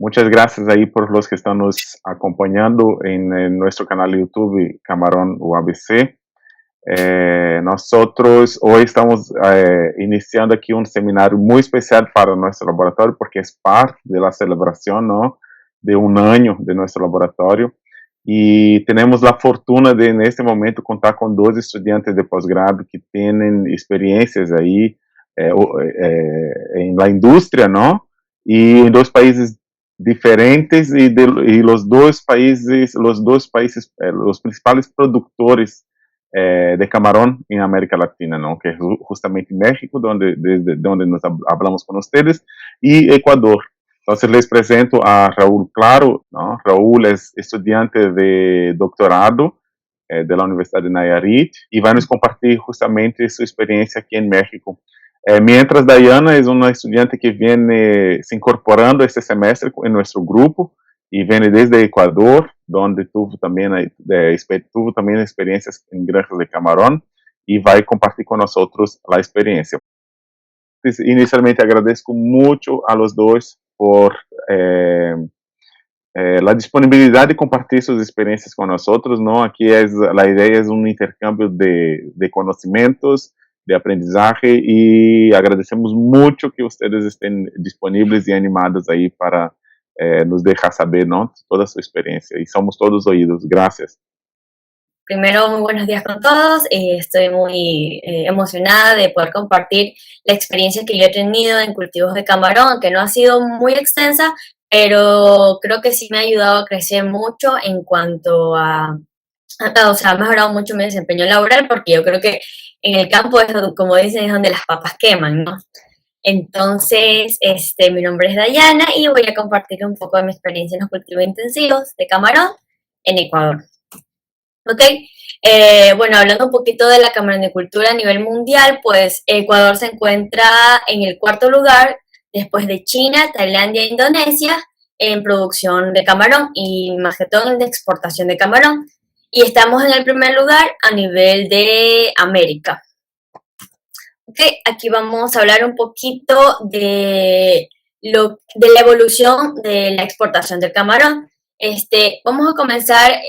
Muchas gracias ahí por los que están nos acompañando en nuestro canal de YouTube Camarón UABC. Nosotros hoy estamos iniciando aquí un seminario muy especial para nuestro laboratorio porque es parte de la celebración, ¿no?, de un año de nuestro laboratorio. Y tenemos la fortuna de en este momento contar con dos estudiantes de posgrado que tienen experiencias ahí en la industria, ¿no? Y en dos países diferentes y los dos países, los principales productores de camarón en América Latina, ¿no? Que es justamente México, desde donde nos hablamos con ustedes, y Ecuador. Entonces les presento a Raúl Claro, ¿no? Raúl es estudiante de doctorado de la Universidad de Nayarit y va a nos compartir justamente su experiencia aquí en México. Mientras Dayana es una estudiante que viene se incorporando este semestre en nuestro grupo y viene desde Ecuador, donde tuvo también experiencias en granjas de camarón y va a compartir con nosotros la experiencia. Entonces, inicialmente agradezco mucho a los dos por la disponibilidad de compartir sus experiencias con nosotros, ¿no? La idea es un intercambio de conocimientos, de aprendizaje y agradecemos mucho que ustedes estén disponibles y animados ahí para nos dejar saber, ¿no?, toda su experiencia y somos todos oídos. Gracias. Primero, muy buenos días con todos. Estoy muy emocionada de poder compartir la experiencia que yo he tenido en cultivos de camarón, que no ha sido muy extensa, pero creo que sí me ha ayudado a crecer mucho en cuanto o sea, ha mejorado mucho mi desempeño laboral, porque yo creo que en el campo es, como dicen, es donde las papas queman, ¿no? Entonces, mi nombre es Dayana y voy a compartir un poco de mi experiencia en los cultivos intensivos de camarón en Ecuador. Ok, bueno, hablando un poquito de la camaronicultura a nivel mundial, pues Ecuador se encuentra en el cuarto lugar después de China, Tailandia e Indonesia en producción de camarón y más que todo en exportación de camarón. Y estamos en el primer lugar a nivel de América. Ok, aquí vamos a hablar un poquito de la evolución de la exportación del camarón. Vamos a comenzar.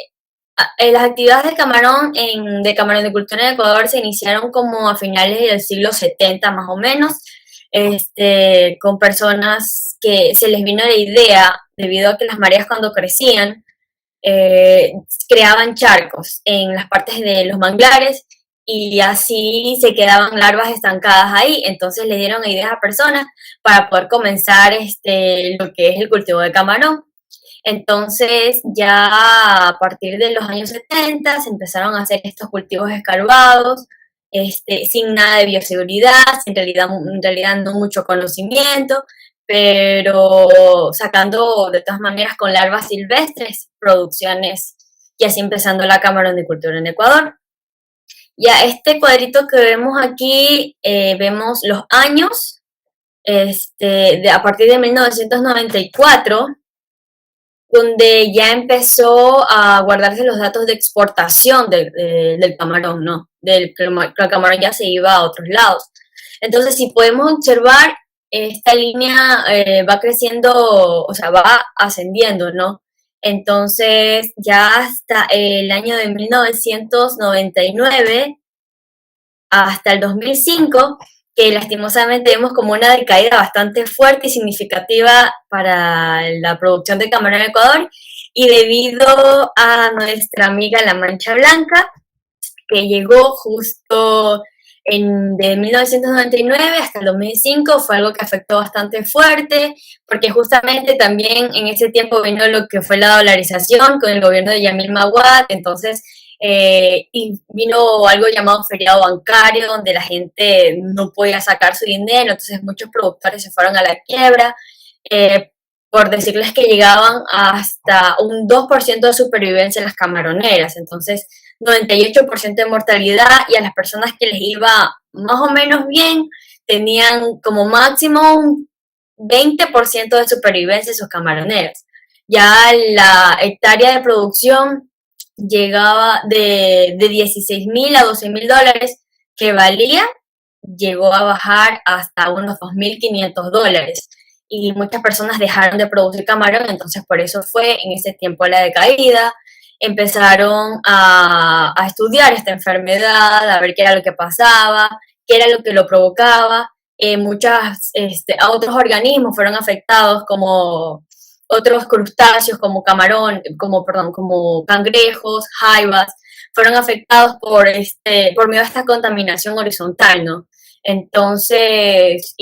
Las actividades de camarón de cultura en Ecuador se iniciaron como a finales del siglo 70 más o menos, con personas que se les vino la idea, debido a que las mareas cuando crecían, eh, creaban charcos en las partes de los manglares y así se quedaban larvas estancadas ahí. Entonces le dieron ideas a personas para poder comenzar lo que es el cultivo de camarón. Entonces, ya a partir de los años 70 se empezaron a hacer estos cultivos escarbados, sin nada de bioseguridad, en realidad no mucho conocimiento, pero sacando de todas maneras con larvas silvestres producciones y así empezando la camaronicultura en Ecuador. Ya este cuadrito que vemos aquí, vemos los años, a partir de 1994 donde ya empezó a guardarse los datos de exportación del camarón, ¿no? El camarón ya se iba a otros lados. Entonces, si podemos observar, esta línea va creciendo, o sea, va ascendiendo, ¿no? Entonces, ya hasta el año de 1999 hasta el 2005, que lastimosamente vemos como una decaída bastante fuerte y significativa para la producción de camarón en Ecuador, y debido a nuestra amiga la mancha blanca, que llegó justo de 1999 hasta el 2005, fue algo que afectó bastante fuerte, porque justamente también en ese tiempo vino lo que fue la dolarización con el gobierno de Yamil Maguad. Entonces y vino algo llamado feriado bancario, donde la gente no podía sacar su dinero, entonces muchos productores se fueron a la quiebra, eh, por decirles que llegaban hasta un 2% de supervivencia en las camaroneras. Entonces 98% de mortalidad, y a las personas que les iba más o menos bien tenían como máximo un 20% de supervivencia en sus camaroneras. Ya la hectárea de producción llegaba de 16.000 a 12.000 dólares que valía, llegó a bajar hasta unos 2.500 dólares. y muchas personas dejaron de producir camarón, entonces por eso fue en ese tiempo la decaída. Empezaron a estudiar esta enfermedad, a ver qué era lo que pasaba, qué era lo que lo provocaba. Otros organismos fueron afectados, como otros crustáceos, como como cangrejos, jaivas, fueron afectados por medio de esta contaminación horizontal, ¿no? Entonces,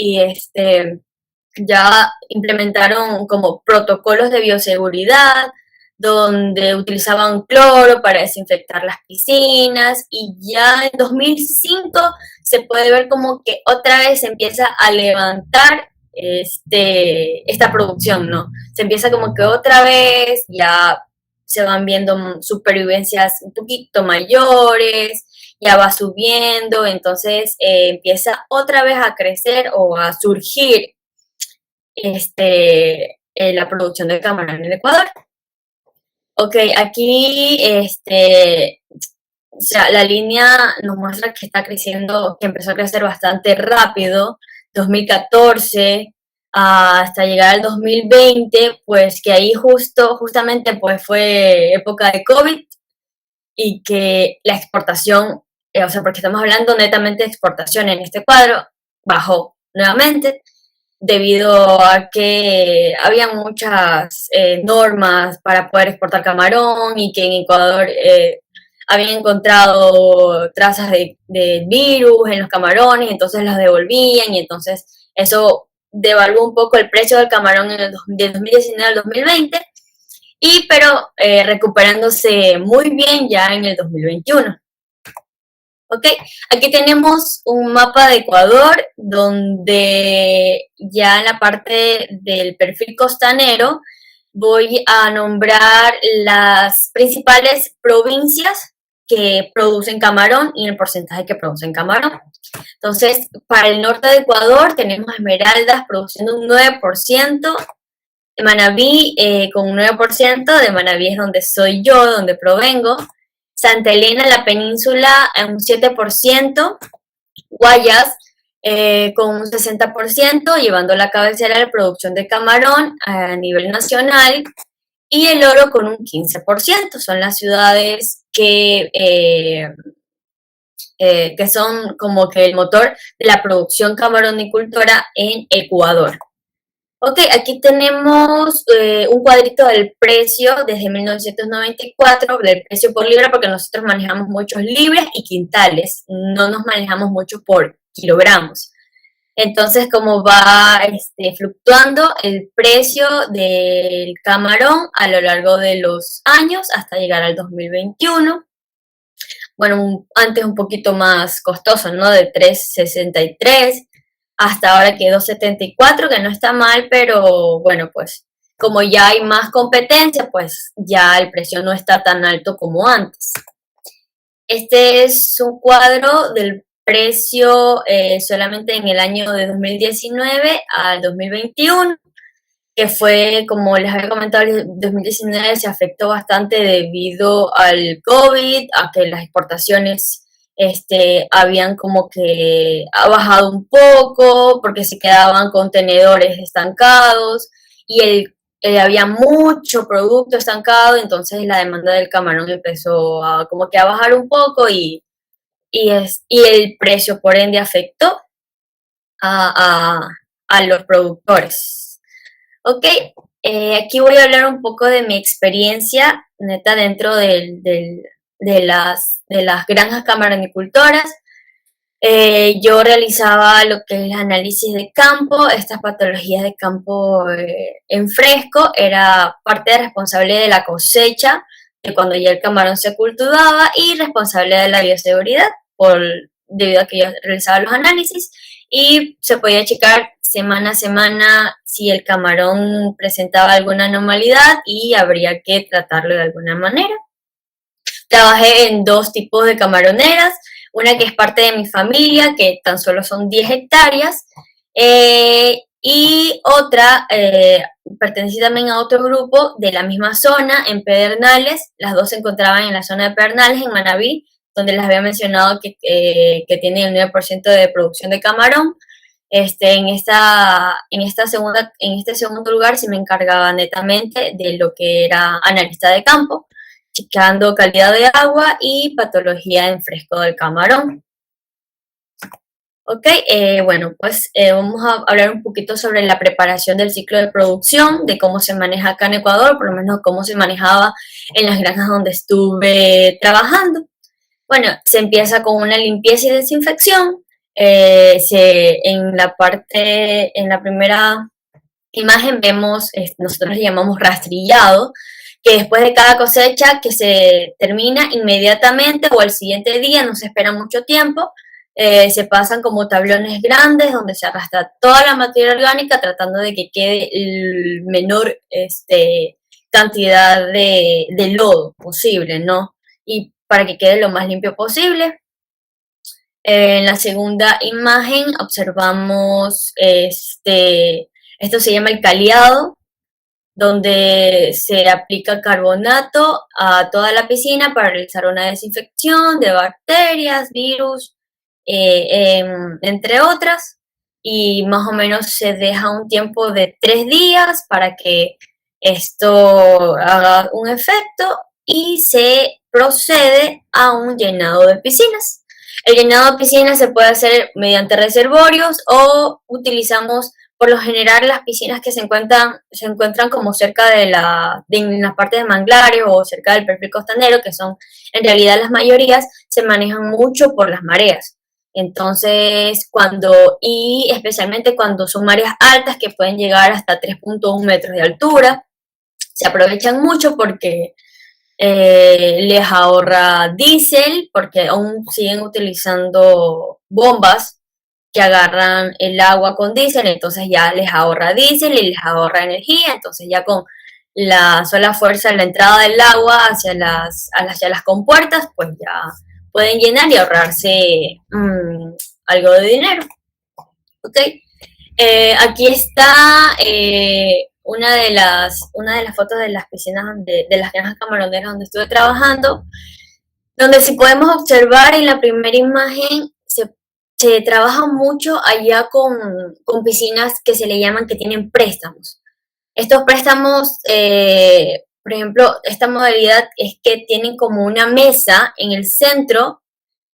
ya implementaron como protocolos de bioseguridad, donde utilizaban cloro para desinfectar las piscinas, y ya en 2005 se puede ver como que otra vez se empieza a levantar esta producción, ¿no? Se empieza como que otra vez, ya se van viendo supervivencias un poquito mayores, ya va subiendo, entonces empieza otra vez a crecer o a surgir la producción de camarón en el Ecuador. Ok, aquí o sea, la línea nos muestra que está creciendo, que empezó a crecer bastante rápido, 2014 hasta llegar al 2020, pues que ahí justamente pues fue época de COVID, y que la exportación, o sea, porque estamos hablando netamente de exportación en este cuadro, bajó nuevamente, debido a que había muchas normas para poder exportar camarón, y que en Ecuador habían encontrado trazas de virus en los camarones, entonces los devolvían, y entonces eso devaluó un poco el precio del camarón del 2019 al 2020, pero recuperándose muy bien ya en el 2021. Ok, aquí tenemos un mapa de Ecuador, donde ya en la parte del perfil costanero voy a nombrar las principales provincias que producen camarón y el porcentaje que producen camarón. Entonces, para el norte de Ecuador tenemos Esmeraldas produciendo un 9%, de Manabí con un 9%, de Manabí es donde soy yo, donde provengo. Santa Elena, la península, un 7%, Guayas con un 60%, llevando la cabecera de la producción de camarón a nivel nacional, y El Oro con un 15%. Son las ciudades que son como que el motor de la producción camaronicultora en Ecuador. Ok, aquí tenemos un cuadrito del precio desde 1994, del precio por libra, porque nosotros manejamos muchos libras y quintales, no nos manejamos mucho por kilogramos. Entonces, como va fluctuando el precio del camarón a lo largo de los años hasta llegar al 2021. Bueno, antes un poquito más costoso, ¿no? De 3.63 hasta ahora que 2.74, que no está mal, pero bueno, pues como ya hay más competencia, pues ya el precio no está tan alto como antes. Este es un cuadro del precio solamente en el año de 2019 al 2021, que fue, como les había comentado, el 2019 se afectó bastante debido al COVID, a que las exportaciones habían como que ha bajado un poco, porque se quedaban contenedores estancados, y había mucho producto estancado, entonces la demanda del camarón empezó como que a bajar un poco, y el precio por ende afectó a, a, a los productores. Ok, aquí voy a hablar un poco de mi experiencia neta dentro de las granjas camaronicultoras. Yo realizaba lo que es el análisis de campo, estas patologías de campo en fresco, era parte responsable de la cosecha, de cuando ya el camarón se cultivaba, y responsable de la bioseguridad, debido a que yo realizaba los análisis, y se podía checar semana a semana si el camarón presentaba alguna anormalidad y habría que tratarlo de alguna manera. Trabajé en dos tipos de camaroneras, una que es parte de mi familia, que tan solo son 10 hectáreas, y otra pertenecía también a otro grupo de la misma zona, en Pedernales. Las dos se encontraban en la zona de Pedernales, en Manabí, donde les había mencionado que tiene el 9% de producción de camarón. En este segundo lugar sí me encargaba netamente de lo que era analista de campo, checando calidad de agua y patología en fresco del camarón. Ok, bueno, pues vamos a hablar un poquito sobre la preparación del ciclo de producción, de cómo se maneja acá en Ecuador, por lo menos cómo se manejaba en las granjas donde estuve trabajando. Bueno, se empieza con una limpieza y desinfección. En la primera imagen vemos, nosotros le llamamos rastrillado, que después de cada cosecha que se termina inmediatamente o al siguiente día, no se espera mucho tiempo, se pasan como tablones grandes donde se arrastra toda la materia orgánica tratando de que quede el menor cantidad de lodo posible, ¿no? Y para que quede lo más limpio posible. En la segunda imagen observamos esto se llama el caliado, donde se aplica carbonato a toda la piscina para realizar una desinfección de bacterias, virus, entre otras, y más o menos se deja un tiempo de 3 días para que esto haga un efecto y se procede a un llenado de piscinas. El llenado de piscinas se puede hacer mediante reservorios o utilizamos por lo general las piscinas que se encuentran como cerca de las partes de manglares o cerca del perfil costanero, que son en realidad las mayorías, se manejan mucho por las mareas. Entonces, y especialmente cuando son mareas altas que pueden llegar hasta 3.1 metros de altura, se aprovechan mucho porque les ahorra diésel, porque aún siguen utilizando bombas que agarran el agua con diésel, entonces ya les ahorra diésel y les ahorra energía, entonces ya con la sola fuerza de la entrada del agua hacia las compuertas, pues ya pueden llenar y ahorrarse algo de dinero. ¿Ok? Aquí está una de las fotos de las piscinas de las granjas camaroneras donde estuve trabajando, donde si podemos observar en la primera imagen se trabaja mucho allá con piscinas que se le llaman que tienen préstamos. Estos préstamos, por ejemplo, esta modalidad es que tienen como una mesa en el centro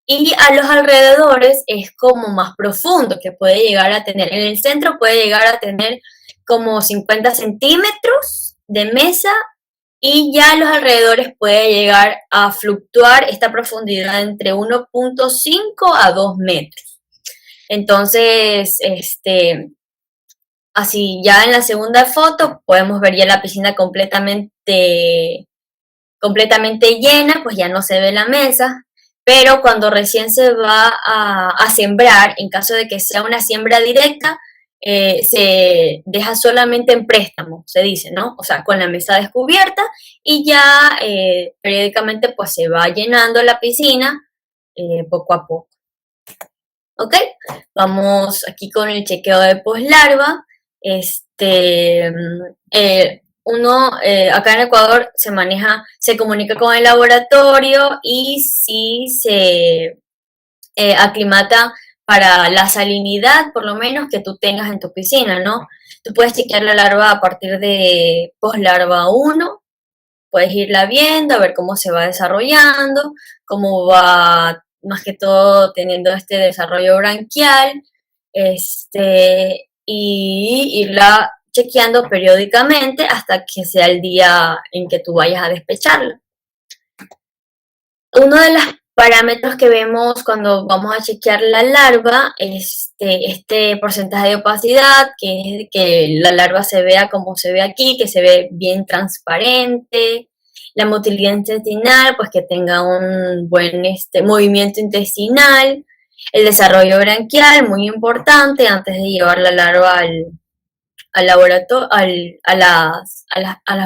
y a los alrededores es como más profundo, que puede llegar a tener, en el centro puede llegar a tener como 50 centímetros de mesa y ya a los alrededores puede llegar a fluctuar esta profundidad entre 1.5 a 2 metros. Entonces, así ya en la segunda foto podemos ver ya la piscina completamente llena, pues ya no se ve la mesa, pero cuando recién se va a sembrar, en caso de que sea una siembra directa, se deja solamente en préstamo, se dice, ¿no? O sea, con la mesa descubierta y ya periódicamente pues se va llenando la piscina poco a poco. ¿Ok? Vamos aquí con el chequeo de poslarva. Acá en Ecuador se comunica con el laboratorio y si se aclimata para la salinidad, por lo menos, que tú tengas en tu piscina, ¿no? Tú puedes chequear la larva a partir de poslarva 1, puedes irla viendo, a ver cómo se va desarrollando, cómo va más que todo teniendo este desarrollo branquial, y irla chequeando periódicamente hasta que sea el día en que tú vayas a despecharla. Uno de los parámetros que vemos cuando vamos a chequear la larva es este porcentaje de opacidad, que es que la larva se vea como se ve aquí, que se ve bien transparente. La motilidad intestinal, pues que tenga un buen movimiento intestinal. El desarrollo branquial, muy importante, antes de llevar la larva al laboratorio, a las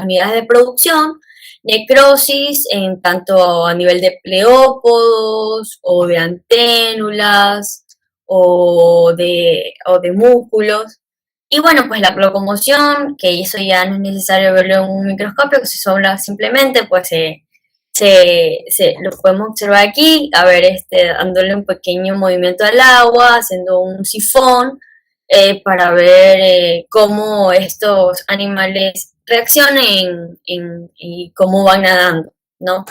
unidades de producción. Necrosis en tanto a nivel de pleópodos o de anténulas o de músculos. Y bueno, pues la locomoción, que eso ya no es necesario verlo en un microscopio, que se habla simplemente, pues lo podemos observar aquí, a ver, dándole un pequeño movimiento al agua, haciendo un sifón, para ver cómo estos animales reaccionen y cómo van nadando, ¿no?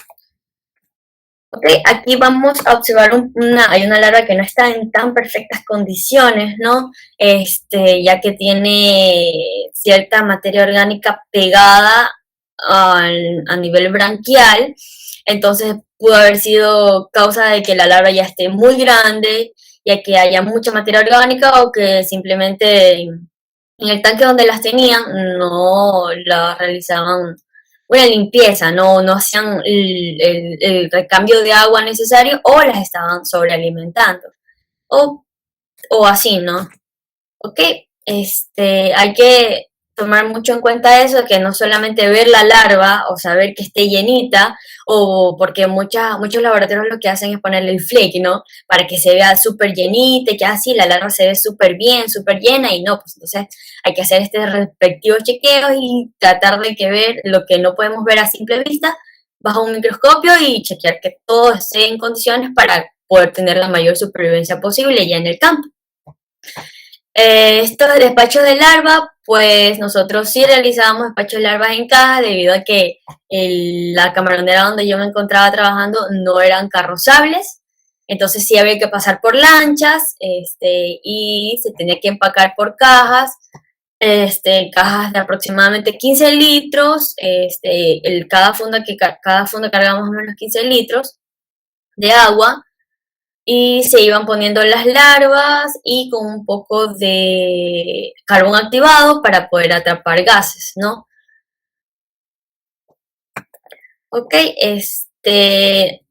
Ok, aquí vamos a observar hay una larva que no está en tan perfectas condiciones, ¿no? Ya que tiene cierta materia orgánica pegada a nivel branquial, entonces pudo haber sido causa de que la larva ya esté muy grande, ya que haya mucha materia orgánica o que simplemente en el tanque donde las tenían no la realizaban una limpieza, no hacían el recambio de agua necesario o las estaban sobrealimentando. O, o así, ¿no? Ok, hay que tomar mucho en cuenta eso, que no solamente ver la larva o saber que esté llenita, o porque muchos laboratorios lo que hacen es ponerle el flake, ¿no? Para que se vea súper llenita y que así la larva se ve súper bien, súper llena y no, pues entonces hay que hacer este respectivo chequeo y tratar de que ver lo que no podemos ver a simple vista bajo un microscopio y chequear que todo esté en condiciones para poder tener la mayor supervivencia posible ya en el campo. Estos despachos de larva, pues nosotros sí realizábamos despachos de larvas en caja debido a que la camaronera donde yo me encontraba trabajando no eran carrozables, entonces sí había que pasar por lanchas y se tenía que empacar por cajas, cajas de aproximadamente 15 litros, cada funda cargaba más o menos 15 litros de agua y se iban poniendo las larvas y con un poco de carbón activado para poder atrapar gases, ¿no? Ok,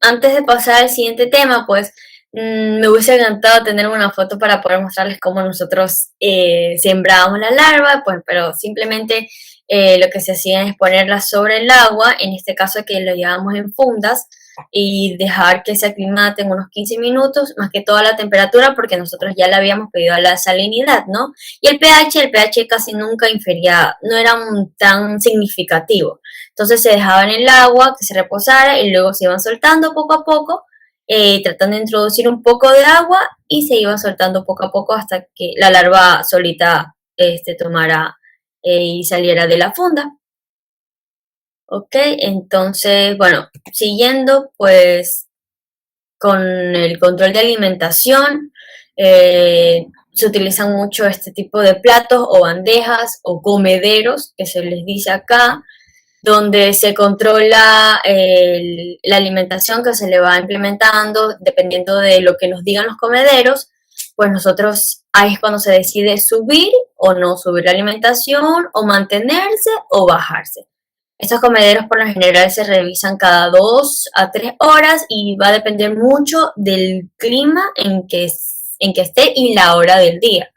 antes de pasar al siguiente tema, pues me hubiese encantado tener una foto para poder mostrarles cómo nosotros sembrábamos la larva, pues, pero simplemente lo que se hacía es ponerlas sobre el agua, en este caso que lo llevábamos en fundas, y dejar que se aclimaten unos 15 minutos, más que toda la temperatura, porque nosotros ya le habíamos pedido a la salinidad, ¿no? Y el pH casi nunca infería, no era tan significativo. Entonces se dejaba en el agua que se reposara y luego se iban soltando poco a poco, tratando de introducir un poco de agua y se iba soltando poco a poco hasta que la larva solita tomara y saliera de la funda. Ok, entonces, bueno, siguiendo pues con el control de alimentación, se utilizan mucho este tipo de platos o bandejas o comederos, que se les dice acá, donde se controla la alimentación que se le va implementando dependiendo de lo que nos digan los comederos, pues nosotros ahí es cuando se decide subir o no subir la alimentación o mantenerse o bajarse. Estos comederos por lo general se revisan cada 2 a 3 horas y va a depender mucho del clima en que esté y la hora del día.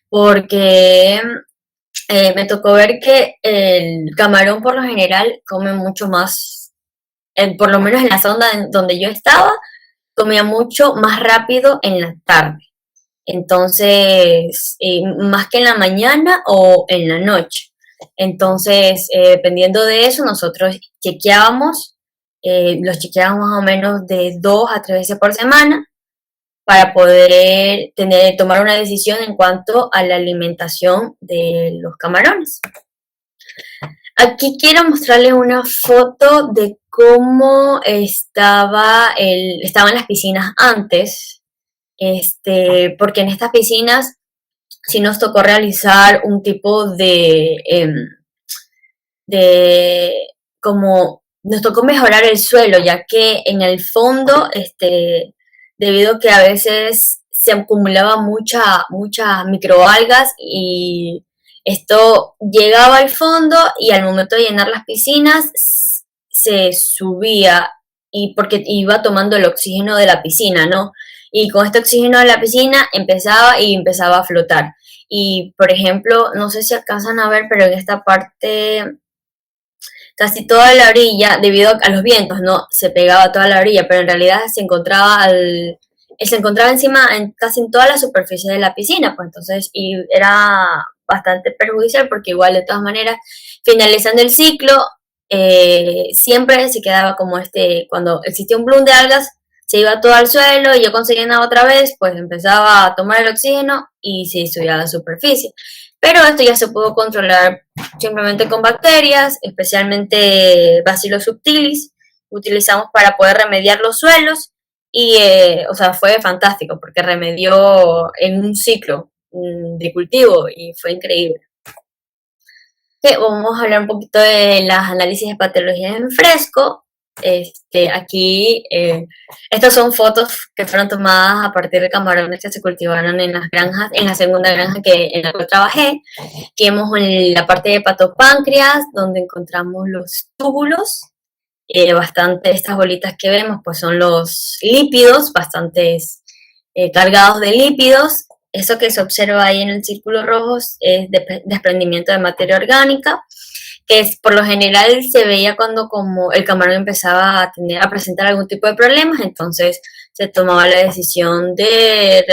Porque me tocó ver que el camarón por lo general come mucho más, por lo menos en la zona donde yo estaba, comía mucho más rápido en la tarde. Entonces, más que en la mañana o en la noche. Entonces, dependiendo de eso, nosotros los chequeábamos más o menos de 2 a 3 veces por semana para poder tomar una decisión en cuanto a la alimentación de los camarones. Aquí quiero mostrarles una foto de cómo estaban las piscinas antes, porque en estas piscinas sí nos tocó realizar un tipo de como nos tocó mejorar el suelo, ya que en el fondo, debido a que a veces se acumulaba muchas microalgas y esto llegaba al fondo y al momento de llenar las piscinas se subía y porque iba tomando el oxígeno de la piscina, ¿no? Y con este oxígeno de la piscina empezaba a flotar. Y, por ejemplo, no sé si alcanzan a ver, pero en esta parte casi toda la orilla, debido a los vientos, no se pegaba toda la orilla, pero en realidad se encontraba encima casi en toda la superficie de la piscina, pues entonces y era bastante perjudicial porque igual de todas maneras, finalizando el ciclo, siempre se quedaba como cuando existía un bloom de algas, se iba todo al suelo y yo conseguía nada otra vez, pues empezaba a tomar el oxígeno y se subía a la superficie. Pero esto ya se pudo controlar simplemente con bacterias, especialmente Bacillus subtilis, utilizamos para poder remediar los suelos y, o sea, fue fantástico porque remedió en un ciclo de cultivo y fue increíble. Okay, vamos a hablar un poquito de las análisis de patologías en fresco. Aquí, estas son fotos que fueron tomadas a partir de camarones que se cultivaron en las granjas, en la segunda granja en la que trabajé. Aquí vemos en la parte de hepatopáncreas, donde encontramos los túbulos. Estas bolitas que vemos, pues son los lípidos, bastantes cargados de lípidos. Eso que se observa ahí en el círculo rojo es desprendimiento de materia orgánica, que es, por lo general se veía cuando como el camarón empezaba a presentar algún tipo de problemas, entonces se tomaba la decisión de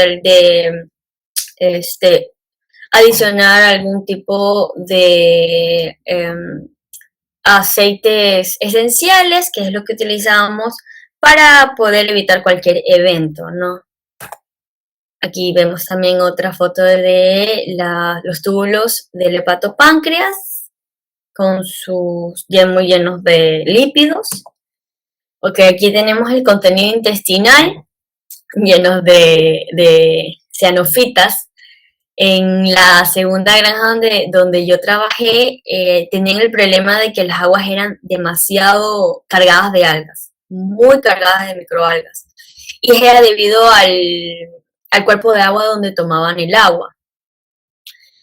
adicionar algún tipo de aceites esenciales, que es lo que utilizamos para poder evitar cualquier evento, ¿no? Aquí vemos también otra foto de los túbulos del hepatopáncreas con sus ya muy llenos de lípidos. Ok, aquí tenemos el contenido intestinal llenos de cianofitas. En la segunda granja donde yo trabajé, tenían el problema de que las aguas eran demasiado cargadas de algas, muy cargadas de microalgas. Y era debido al cuerpo de agua donde tomaban el agua.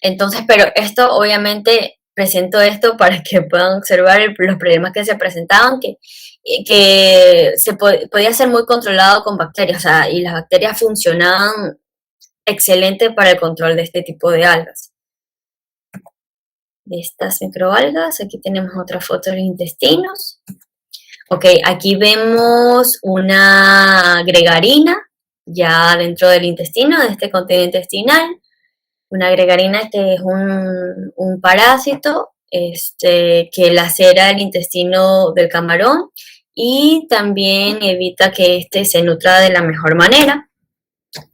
Entonces, pero esto obviamente presento esto para que puedan observar los problemas que se presentaban, que podía ser muy controlado con bacterias, o sea, y las bacterias funcionaban excelente para el control de este tipo de algas. De estas microalgas, aquí tenemos otra foto de los intestinos. Ok, aquí vemos una gregarina ya dentro del intestino, de este contenido intestinal. Una gregarina que es un parásito que lacera el intestino del camarón y también evita que éste se nutra de la mejor manera.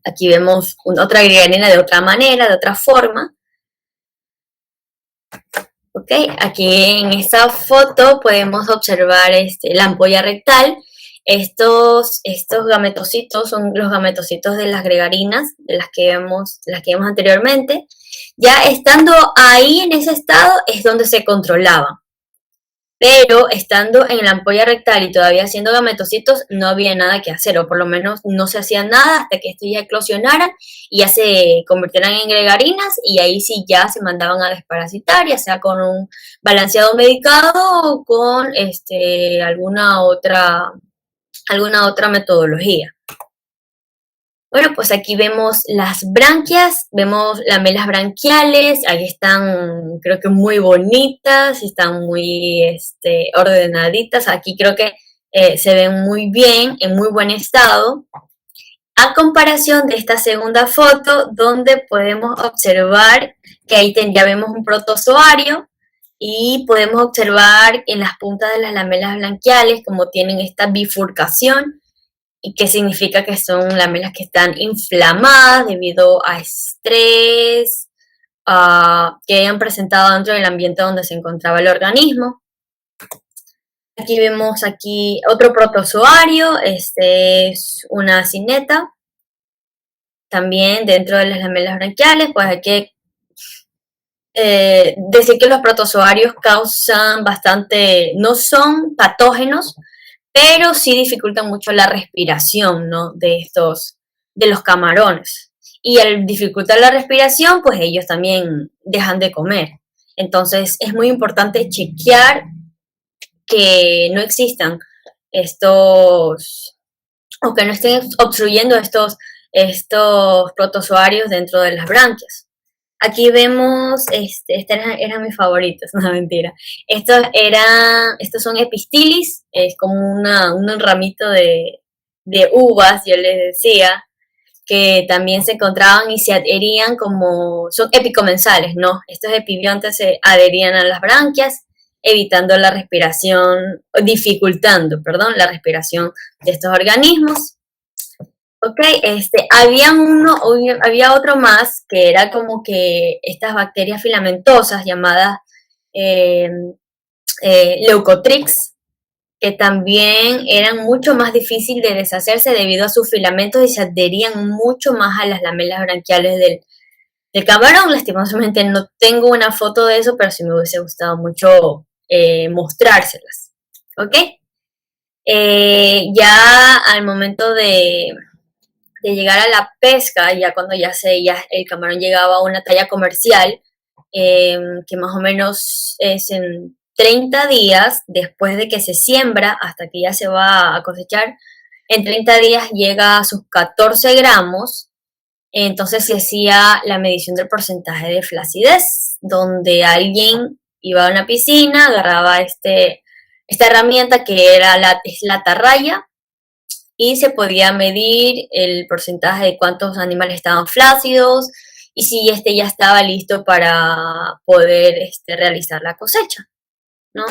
Aquí vemos otra gregarina de otra manera, de otra forma. Ok, aquí en esta foto podemos observar la ampolla rectal. Estos gametocitos son los gametocitos de las gregarinas, de las que vemos anteriormente. Ya estando ahí en ese estado es donde se controlaba. Pero estando en la ampolla rectal y todavía siendo gametocitos, no había nada que hacer, o por lo menos no se hacía nada hasta que estos ya eclosionaran y ya se convirtieran en gregarinas, y ahí sí ya se mandaban a desparasitar, ya sea con un balanceado medicado o con alguna otra metodología. Bueno, pues aquí vemos las branquias, vemos lamelas branquiales, aquí están creo que muy bonitas, están muy ordenaditas, aquí creo que se ven muy bien, en muy buen estado, a comparación de esta segunda foto donde podemos observar que ahí ya vemos un protozoario y podemos observar en las puntas de las lamelas branquiales como tienen esta bifurcación, y que significa que son lamelas que están inflamadas debido a estrés que hayan presentado dentro del ambiente donde se encontraba el organismo. Aquí vemos otro protozoario, es una cineta, también dentro de las lamelas branquiales. Pues hay que decir que los protozoarios no son patógenos, pero sí dificultan mucho la respiración, ¿no? de los camarones. Y al dificultar la respiración, pues ellos también dejan de comer. Entonces es muy importante chequear que no existan o que no estén obstruyendo estos protozoarios dentro de las branquias. Aquí vemos, eran mis favoritos, no mentira. Estos son epistilis, es como un ramito de uvas, yo les decía, que también se encontraban y se adherían son epicomensales, ¿no? Estos epibiontes se adherían a las branquias, dificultando, perdón, la respiración de estos organismos. Ok, había otro más que era como que estas bacterias filamentosas llamadas eh, leucotrix, que también eran mucho más difícil de deshacerse debido a sus filamentos y se adherían mucho más a las lamelas branquiales del camarón. Lastimosamente no tengo una foto de eso, pero sí me hubiese gustado mucho mostrárselas. ¿Ok? Ya al momento de llegar a la pesca, ya cuando ya el camarón llegaba a una talla comercial, que más o menos es en 30 días después de que se siembra hasta que ya se va a cosechar, en 30 días llega a sus 14 gramos, entonces se hacía la medición del porcentaje de flacidez, donde alguien iba a una piscina, agarraba esta herramienta que es la atarraya, y se podía medir el porcentaje de cuántos animales estaban flácidos y si ya estaba listo para poder realizar la cosecha, ¿no?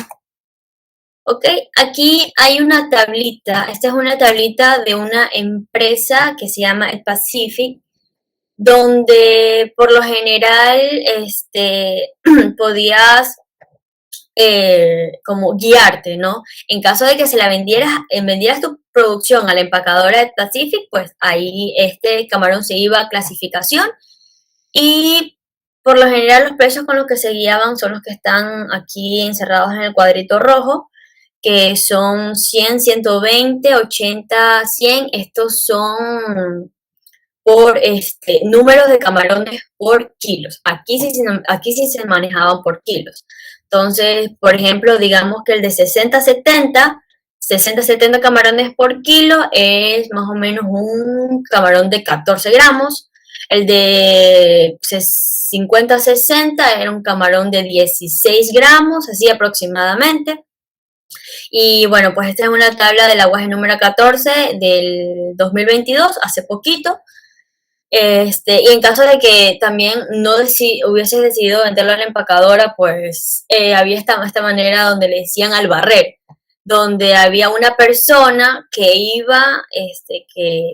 Ok, aquí hay una tablita, esta es una tablita de una empresa que se llama el Pacific, donde por lo general podías como guiarte, ¿no? En caso de que se la vendieras tu producción a la empacadora de Pacific, pues ahí este camarón se iba a clasificación y por lo general los precios con los que se guiaban son los que están aquí encerrados en el cuadrito rojo, que son 100, 120, 80, 100. Estos son por números de camarones por kilos. Aquí sí se manejaban por kilos. Entonces, por ejemplo, digamos que el de 60, 70 camarones por kilo es más o menos un camarón de 14 gramos. El de 50, 60 era un camarón de 16 gramos, así aproximadamente. Y bueno, pues esta es una tabla del aguaje número 14 del 2022, hace poquito. Y en caso de que también no hubieses decidido venderlo a la empacadora, pues había esta manera donde le decían al barrer, donde había una persona que iba,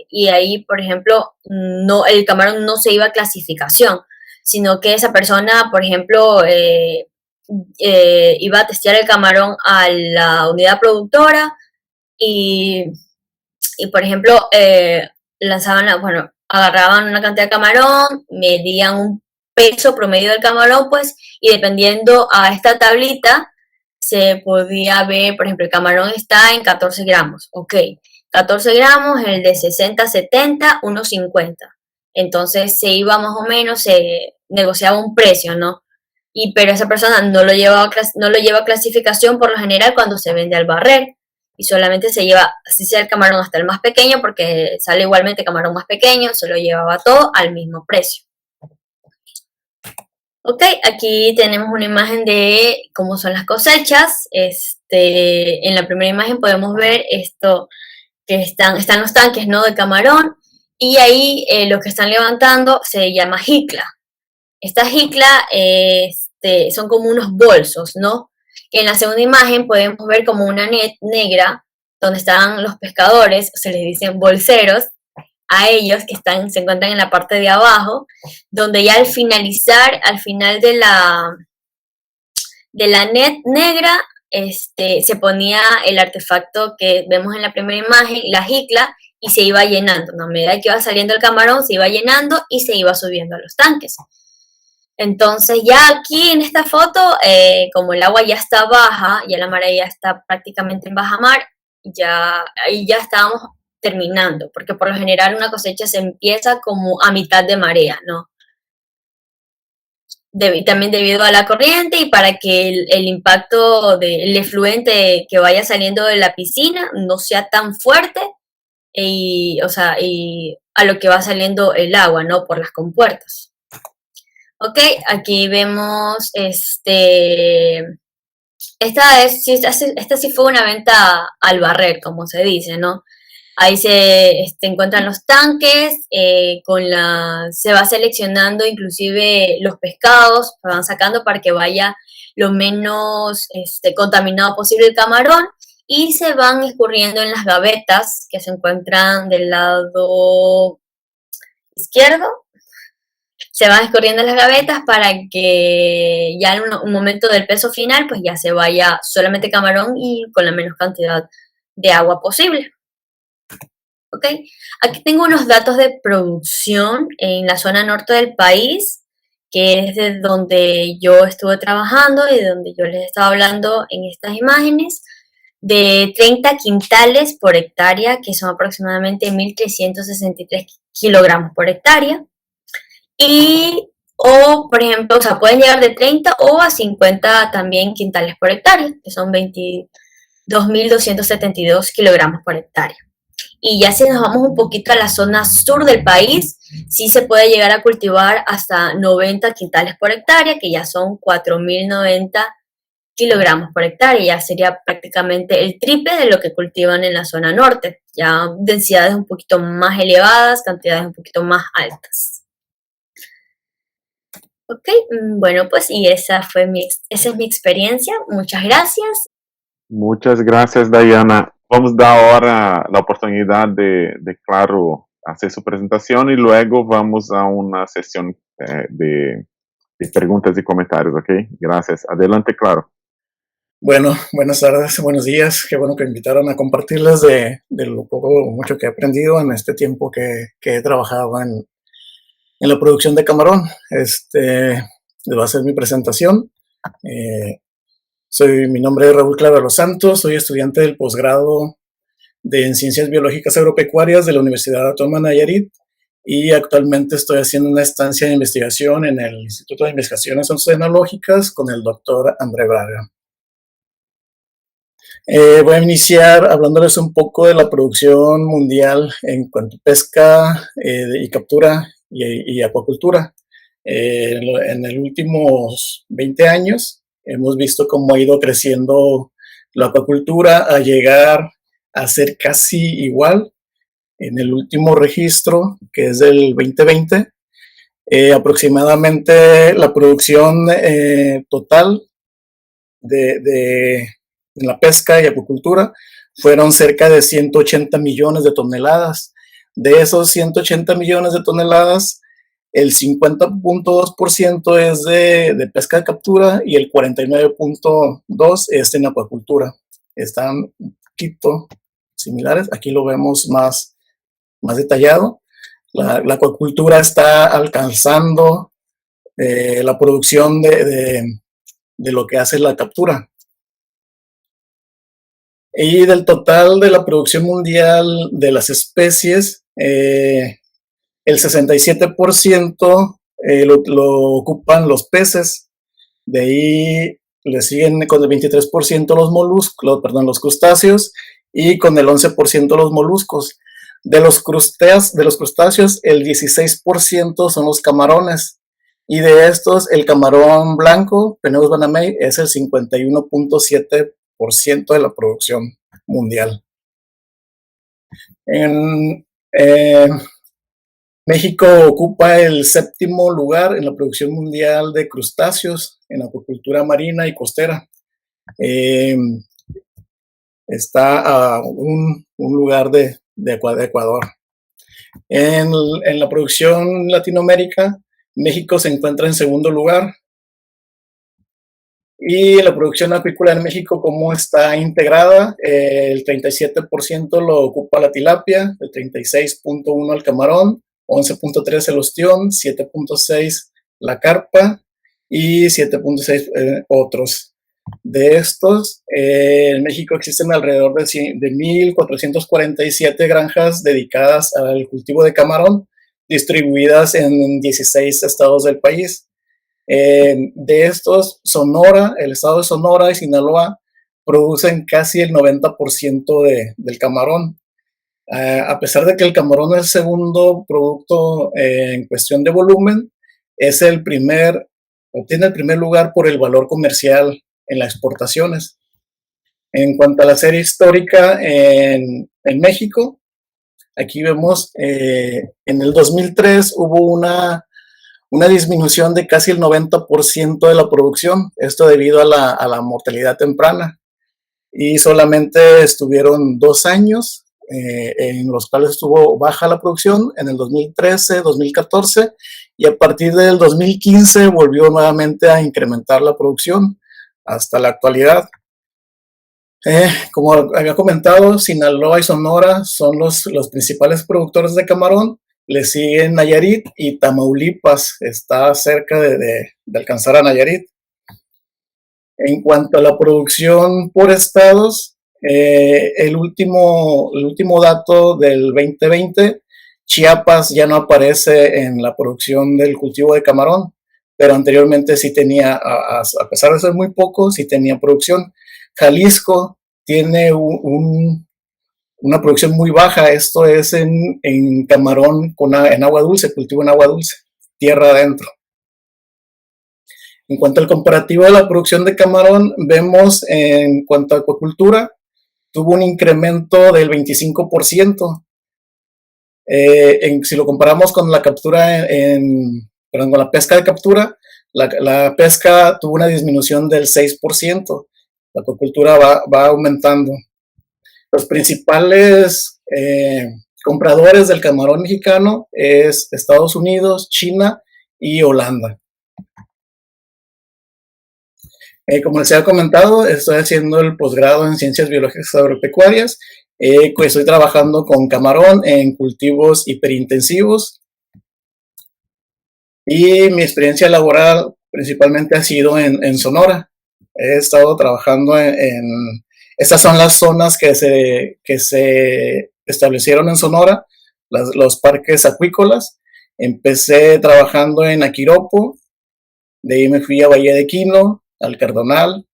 y ahí, por ejemplo, no, el camarón no se iba a clasificación, sino que esa persona, por ejemplo, iba a testear el camarón a la unidad productora y por ejemplo, bueno, agarraban una cantidad de camarón, medían un peso promedio del camarón, pues, y dependiendo a esta tablita, se podía ver, por ejemplo, el camarón está en 14 gramos, ok, 14 gramos, el de 60, 70, 1,50. Entonces se iba más o menos, se negociaba un precio, ¿no? Pero esa persona no lo lleva a clasificación por lo general cuando se vende al barrer y solamente se lleva, así sea el camarón hasta el más pequeño, porque sale igualmente camarón más pequeño, se lo llevaba todo al mismo precio. Ok, aquí tenemos una imagen de cómo son las cosechas. En la primera imagen podemos ver esto, que están los tanques, ¿no?, de camarón, y ahí lo que están levantando se llama jicla. Esta jicla son como unos bolsos, ¿no? En la segunda imagen podemos ver como una net negra donde están los pescadores, se les dicen bolseros, a ellos que se encuentran en la parte de abajo, donde ya al final de la net negra, se ponía el artefacto que vemos en la primera imagen, la jicla, y se iba llenando. A medida que iba saliendo el camarón, se iba llenando y se iba subiendo a los tanques. Entonces ya aquí en esta foto, como el agua ya está baja, ya la marea ya está prácticamente en baja mar, ahí ya estábamos terminando, porque por lo general una cosecha se empieza como a mitad de marea, ¿no? También debido a la corriente y para que el impacto del efluente que vaya saliendo de la piscina no sea tan fuerte o sea, y a lo que va saliendo el agua, ¿no? Por las compuertas. Ok, aquí vemos esta sí fue una venta al barrer, como se dice, ¿no? Ahí se encuentran los tanques, se va seleccionando inclusive los pescados, se van sacando para que vaya lo menos contaminado posible el camarón, y se van escurriendo en las gavetas que se encuentran del lado izquierdo. Se van escurriendo en las gavetas para que ya en un momento del peso final, pues ya se vaya solamente camarón y con la menos cantidad de agua posible. ¿Ok? Aquí tengo unos datos de producción en la zona norte del país, que es de donde yo estuve trabajando y de donde yo les estaba hablando en estas imágenes, de 30 quintales por hectárea, que son aproximadamente 1.363 kilogramos por hectárea. Y, o por ejemplo, o sea, pueden llegar de 30 o a 50 también quintales por hectárea, que son 22.272 kilogramos por hectárea. Y ya si nos vamos un poquito a la zona sur del país, sí se puede llegar a cultivar hasta 90 quintales por hectárea, que ya son 4.090 kilogramos por hectárea. Ya sería prácticamente el triple de lo que cultivan en la zona norte. Ya densidades un poquito más elevadas, cantidades un poquito más altas. Ok, bueno, pues y esa es mi experiencia. Muchas gracias. Muchas gracias, Diana. Vamos a dar ahora la oportunidad Claro, hacer su presentación y luego vamos a una sesión de preguntas y comentarios, ¿ok? Gracias. Adelante, Claro. Bueno, buenas tardes, buenos días. Qué bueno que me invitaron a compartirles de lo poco o mucho que he aprendido en este tiempo que he trabajado en la producción de camarón. Les voy a hacer mi presentación. Mi nombre es Raúl Claver Los Santos, soy estudiante del posgrado en Ciencias Biológicas Agropecuarias de la Universidad Autónoma de Nayarit y actualmente estoy haciendo una estancia de investigación en el Instituto de Investigaciones Oceanológicas con el doctor André Braga. Voy a iniciar hablándoles un poco de la producción mundial en cuanto a pesca y captura y acuacultura. En los últimos 20 años hemos visto cómo ha ido creciendo la acuacultura a llegar a ser casi igual. En el último registro, que es del 2020, aproximadamente la producción total de la pesca y acuacultura fueron cerca de 180 millones de toneladas. De esos 180 millones de toneladas, el 50.2% es de pesca de captura y el 49.2% es en acuacultura. Están un poquito similares. Aquí lo vemos más detallado. La acuacultura está alcanzando la producción de lo que hace la captura. Y del total de la producción mundial de las especies, el 67% lo ocupan los peces. De ahí le siguen con el 23% los crustáceos y con el 11% los moluscos. De los crustáceos, el 16% son los camarones. Y de estos, el camarón blanco, Peneus banamei, es el 51.7% de la producción mundial. México ocupa el 7º lugar en la producción mundial de crustáceos en acuacultura marina y costera. Está a un lugar de Ecuador. En la producción Latinoamérica, México se encuentra en 2º lugar. Y la producción acuícola en México, ¿cómo está integrada? El 37% lo ocupa la tilapia, el 36.1% el camarón, 11.3% el ostión, 7.6% la carpa y 7.6% otros. De estos, en México existen alrededor de 1.447 granjas dedicadas al cultivo de camarón, distribuidas en 16 estados del país. De estos, Sonora, el estado de Sonora y Sinaloa producen casi el 90% del camarón. A pesar de que el camarón es el segundo producto en cuestión de volumen, obtiene el primer lugar por el valor comercial en las exportaciones. En cuanto a la serie histórica en México, aquí vemos en el 2003 hubo una disminución de casi el 90% de la producción, esto debido a la mortalidad temprana. y solamente estuvieron 2 años en los cuales estuvo baja la producción, en el 2013, 2014, y a partir del 2015 volvió nuevamente a incrementar la producción hasta la actualidad. Como había comentado, Sinaloa y Sonora son los principales productores de camarón. Le siguen Nayarit y Tamaulipas, está cerca de alcanzar a Nayarit. En cuanto a la producción por estados, el último dato del 2020, Chiapas ya no aparece en la producción del cultivo de camarón, pero anteriormente sí tenía, a pesar de ser muy poco, sí tenía producción. Jalisco tiene una producción muy baja, esto es en camarón en agua dulce, cultivo en agua dulce, tierra adentro. En cuanto al comparativo de la producción de camarón, vemos en cuanto a acuacultura, tuvo un incremento del 25%. Si lo comparamos con la captura con la pesca de captura, la pesca tuvo una disminución del 6%. La acuacultura va aumentando. Los principales compradores del camarón mexicano es Estados Unidos, China y Holanda. Como les había comentado, estoy haciendo el posgrado en Ciencias Biológicas Agropecuarias. Estoy trabajando con camarón en cultivos hiperintensivos. Y mi experiencia laboral principalmente ha sido en Sonora. He estado trabajando estas son las zonas que se establecieron en Sonora, los parques acuícolas. Empecé trabajando en Aquiropo, de ahí me fui a Valle de Quino, al Cardonal,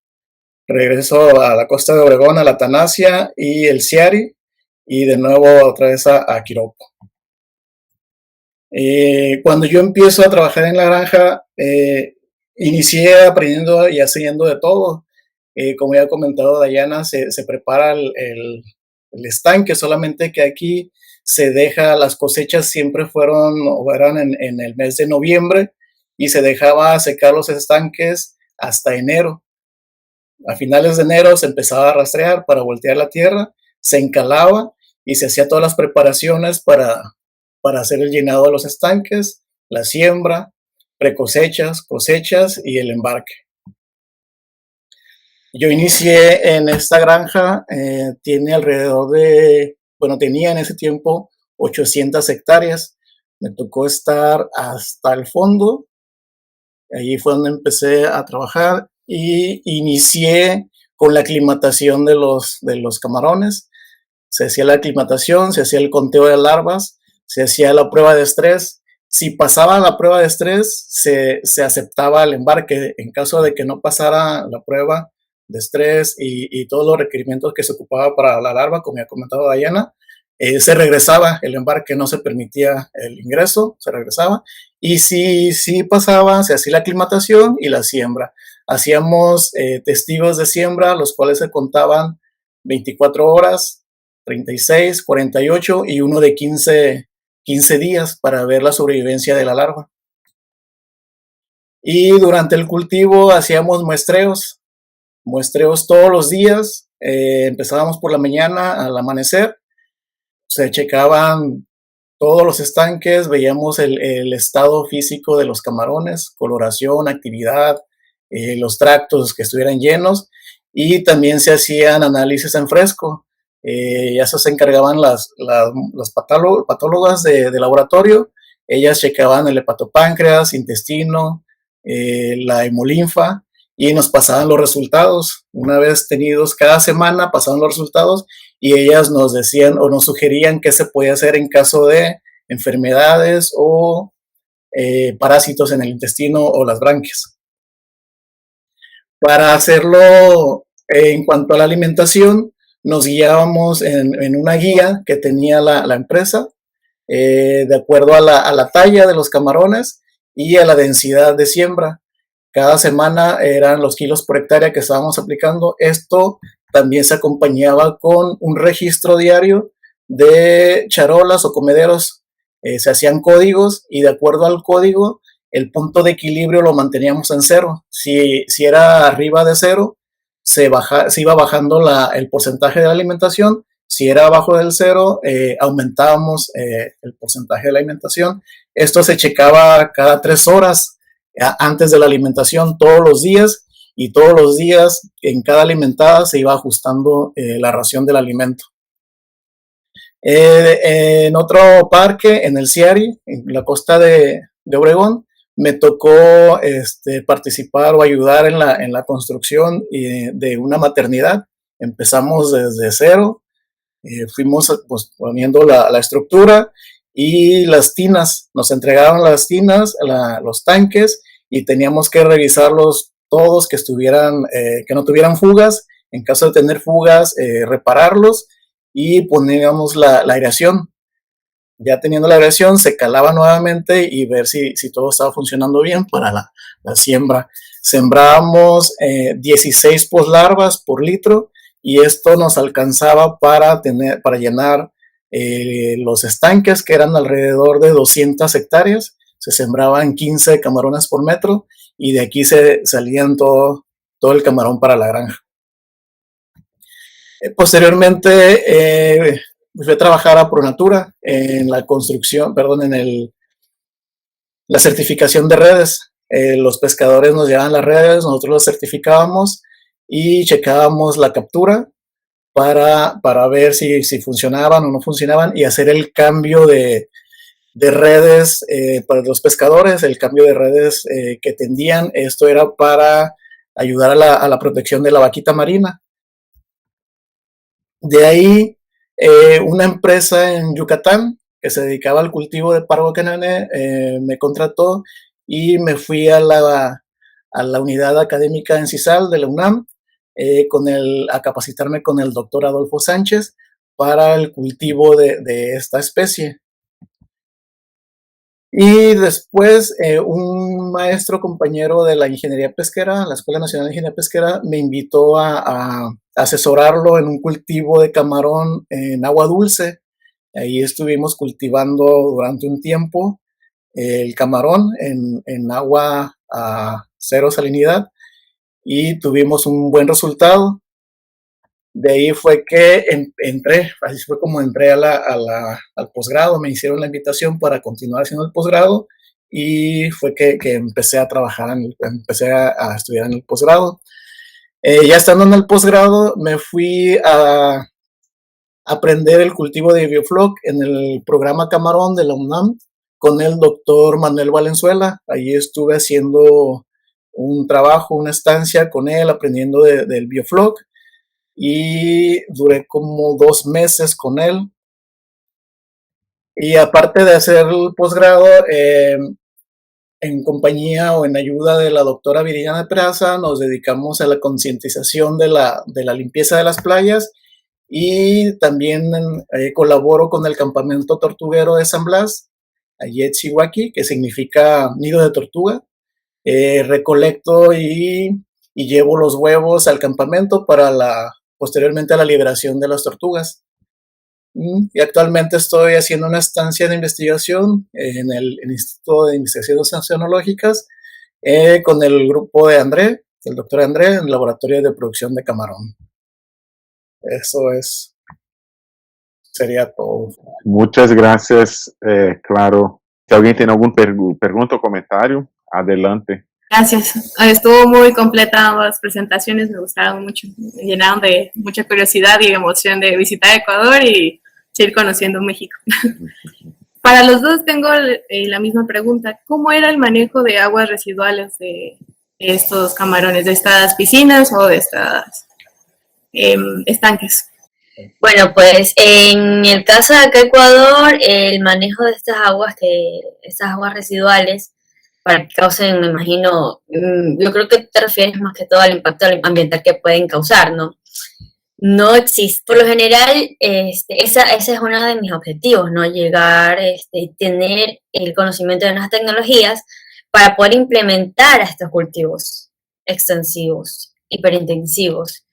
regreso a la Costa de Obregón, a la Tanasia y el Ciari, y de nuevo otra vez a Aquiropo. Cuando yo empiezo a trabajar en la granja, inicié aprendiendo y haciendo de todo. Como ya ha comentado Dayana, se prepara el estanque, solamente que aquí se deja, las cosechas siempre eran en el mes de noviembre y se dejaba secar los estanques hasta enero. A finales de enero se empezaba a rastrear para voltear la tierra, se encalaba y se hacía todas las preparaciones para hacer el llenado de los estanques, la siembra, precosechas, cosechas y el embarque. Yo inicié en esta granja, tiene alrededor tenía en ese tiempo 800 hectáreas. Me tocó estar hasta el fondo. Allí fue donde empecé a trabajar y inicié con la aclimatación de los camarones. Se hacía la aclimatación, se hacía el conteo de larvas, se hacía la prueba de estrés. Si pasaba la prueba de estrés, se aceptaba el embarque. En caso de que no pasara la prueba de estrés y todos los requerimientos que se ocupaba para la larva, como ya ha comentado Dayana, se regresaba el embarque, no se permitía el ingreso, se regresaba. Y si pasaba, se hacía la aclimatación y la siembra. Hacíamos testigos de siembra, los cuales se contaban 24 horas, 36, 48 y uno de 15 días para ver la sobrevivencia de la larva. Y durante el cultivo hacíamos muestreos todos los días. Empezábamos por la mañana al amanecer, se checaban todos los estanques, veíamos el estado físico de los camarones, coloración, actividad, los tractos que estuvieran llenos, y también se hacían análisis en fresco. Ya se encargaban las patólogas de laboratorio. Ellas checaban el hepatopáncreas, intestino, la hemolinfa, y nos pasaban los resultados. Una vez tenidos, cada semana pasaban los resultados y ellas nos decían o nos sugerían qué se podía hacer en caso de enfermedades o parásitos en el intestino o las branquias. Para hacerlo, en cuanto a la alimentación, nos guiábamos en una guía que tenía la empresa, de acuerdo a la talla de los camarones y a la densidad de siembra. Cada semana eran los kilos por hectárea que estábamos aplicando. Esto también se acompañaba con un registro diario de charolas o comederos. Se hacían códigos y de acuerdo al código, el punto de equilibrio lo manteníamos en 0. Si era arriba de 0, se iba bajando el porcentaje de la alimentación. Si era abajo del 0, aumentábamos el porcentaje de la alimentación. Esto se checaba cada 3 horas antes de la alimentación todos los días, y todos los días en cada alimentada se iba ajustando la ración del alimento. En otro parque, en el Ciari, en la costa de Obregón, me tocó participar o ayudar en la construcción de una maternidad. Empezamos desde 0, fuimos pues, poniendo la estructura y las tinas. Nos entregaron las tinas, los tanques, y teníamos que revisarlos todos, que no tuvieran fugas. En caso de tener fugas, repararlos y poníamos la aireación. Ya teniendo la aireación, se calaba nuevamente y ver si todo estaba funcionando bien para la siembra. Sembramos 16 poslarvas por litro, y esto nos alcanzaba para llenar los estanques, que eran alrededor de 200 hectáreas. Se sembraban 15 camarones por metro, y de aquí salían todo el camarón para la granja. Posteriormente fui a trabajar a ProNatura en la construcción, la certificación de redes. Los pescadores nos llevaban las redes, nosotros las certificábamos y checábamos la captura para ver si funcionaban o no funcionaban, y hacer el cambio de redes para los pescadores, el cambio de redes que tendían. Esto era para ayudar a la protección de la vaquita marina. De ahí, una empresa en Yucatán que se dedicaba al cultivo de pargo canané me contrató, y me fui a la unidad académica en CISAL de la UNAM a capacitarme con el doctor Adolfo Sánchez para el cultivo de esta especie. Y después un maestro compañero de la Ingeniería Pesquera, la Escuela Nacional de Ingeniería Pesquera, me invitó a asesorarlo en un cultivo de camarón en agua dulce. Ahí estuvimos cultivando durante un tiempo el camarón en agua a 0 salinidad, y tuvimos un buen resultado. De ahí fue que así fue como entré al posgrado. Me hicieron la invitación para continuar haciendo el posgrado, y fue que empecé a trabajar, empecé a estudiar en el posgrado. Ya estando en el posgrado, me fui a aprender el cultivo de biofloc en el programa Camarón de la UNAM con el doctor Manuel Valenzuela. Ahí estuve haciendo un trabajo, una estancia con él, aprendiendo del biofloc, y duré como 2 meses con él. Y aparte de hacer el posgrado, en compañía o en ayuda de la doctora Viridiana Peraza, nos dedicamos a la concientización de la limpieza de las playas, y también colaboro con el campamento tortuguero de San Blas, Ayetzihuaki, que significa nido de tortuga. Recolecto y llevo los huevos al campamento posteriormente a la liberación de las tortugas. Y actualmente estoy haciendo una estancia de investigación en el Instituto de Investigaciones Oceanológicas con el grupo de André, el doctor André, en el laboratorio de producción de camarón. Eso sería todo. Muchas gracias, Claro. Si alguien tiene algún pregunta o comentario, adelante. Gracias. Estuvo muy completa ambas presentaciones, me gustaron mucho. Me llenaron de mucha curiosidad y emoción de visitar Ecuador y seguir conociendo México. Para los dos tengo la misma pregunta. ¿Cómo era el manejo de aguas residuales de estos camarones, de estas piscinas o de estas estanques? Bueno, pues en el caso de acá Ecuador, el manejo de estas aguas residuales, para que causen, me imagino, yo creo que te refieres más que todo al impacto ambiental que pueden causar, ¿no? No existe. Por lo general, ese es uno de mis objetivos, ¿no? Llegar, tener el conocimiento de nuevas tecnologías para poder implementar a estos cultivos extensivos, hiperintensivos,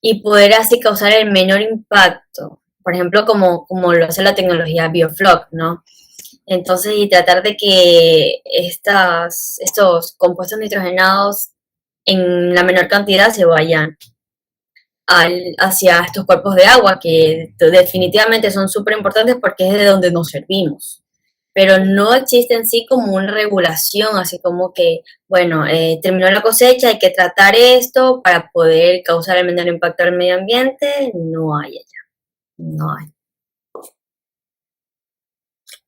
y poder así causar el menor impacto, por ejemplo, como lo hace la tecnología biofloc, ¿no? Entonces, y tratar de que estos compuestos nitrogenados en la menor cantidad se vayan hacia estos cuerpos de agua, que definitivamente son súper importantes porque es de donde nos servimos. Pero no existe en sí como una regulación, así como que, bueno, terminó la cosecha, hay que tratar esto para poder causar el menor impacto al medio ambiente. No hay allá, no hay.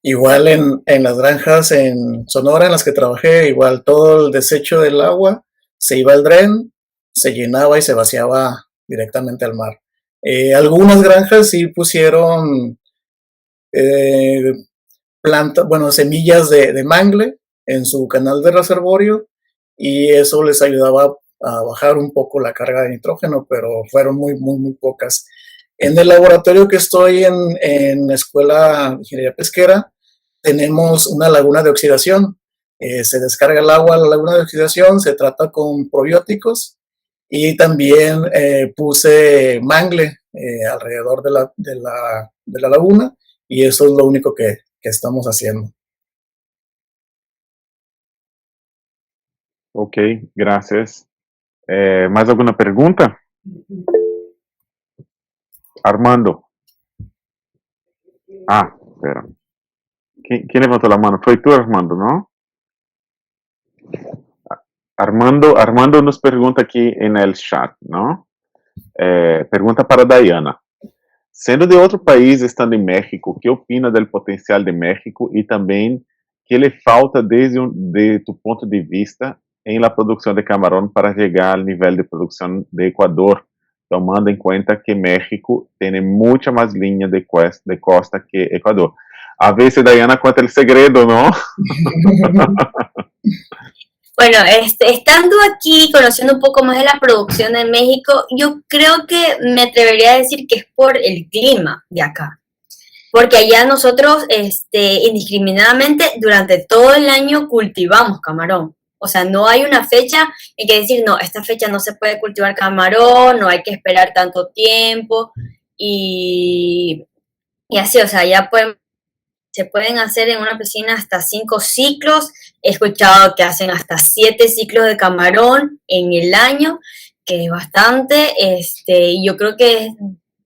Igual en las granjas en Sonora en las que trabajé, igual todo el desecho del agua se iba al dren, se llenaba y se vaciaba directamente al mar. Algunas granjas sí pusieron eh, semillas de mangle en su canal de reservorio y eso les ayudaba a bajar un poco la carga de nitrógeno, pero fueron muy pocas. En el laboratorio que estoy en la Escuela de Ingeniería Pesquera, tenemos una laguna de oxidación. Se descarga el agua a la laguna de oxidación, se trata con probióticos y también puse mangle alrededor de la laguna y eso es lo único que estamos haciendo. Ok, gracias. ¿Más alguna pregunta? Armando. Ah, espera. ¿Quién levantó la mano? Fue tú, Armando, ¿no? Armando nos pregunta aquí en el chat, ¿no? Pergunta para Dayana. Sendo de outro país, estando em México, que opina do potencial de México e também que lhe falta de tu ponto de vista em la produção de camarão para chegar ao nível de produção de Equador, tomando em conta que México tem muita mais linha de costa que Equador. A ver se Dayana conta o segredo, ¿no? Bueno, estando aquí, conociendo un poco más de la producción de México, yo creo que me atrevería a decir que es por el clima de acá. Porque allá nosotros, indiscriminadamente, durante todo el año cultivamos camarón. O sea, no hay una fecha en que decir, no, esta fecha no se puede cultivar camarón, no hay que esperar tanto tiempo. Y así, o sea, se pueden hacer en una piscina hasta 5 ciclos. He escuchado que hacen hasta 7 ciclos de camarón en el año, que es bastante, y yo creo que es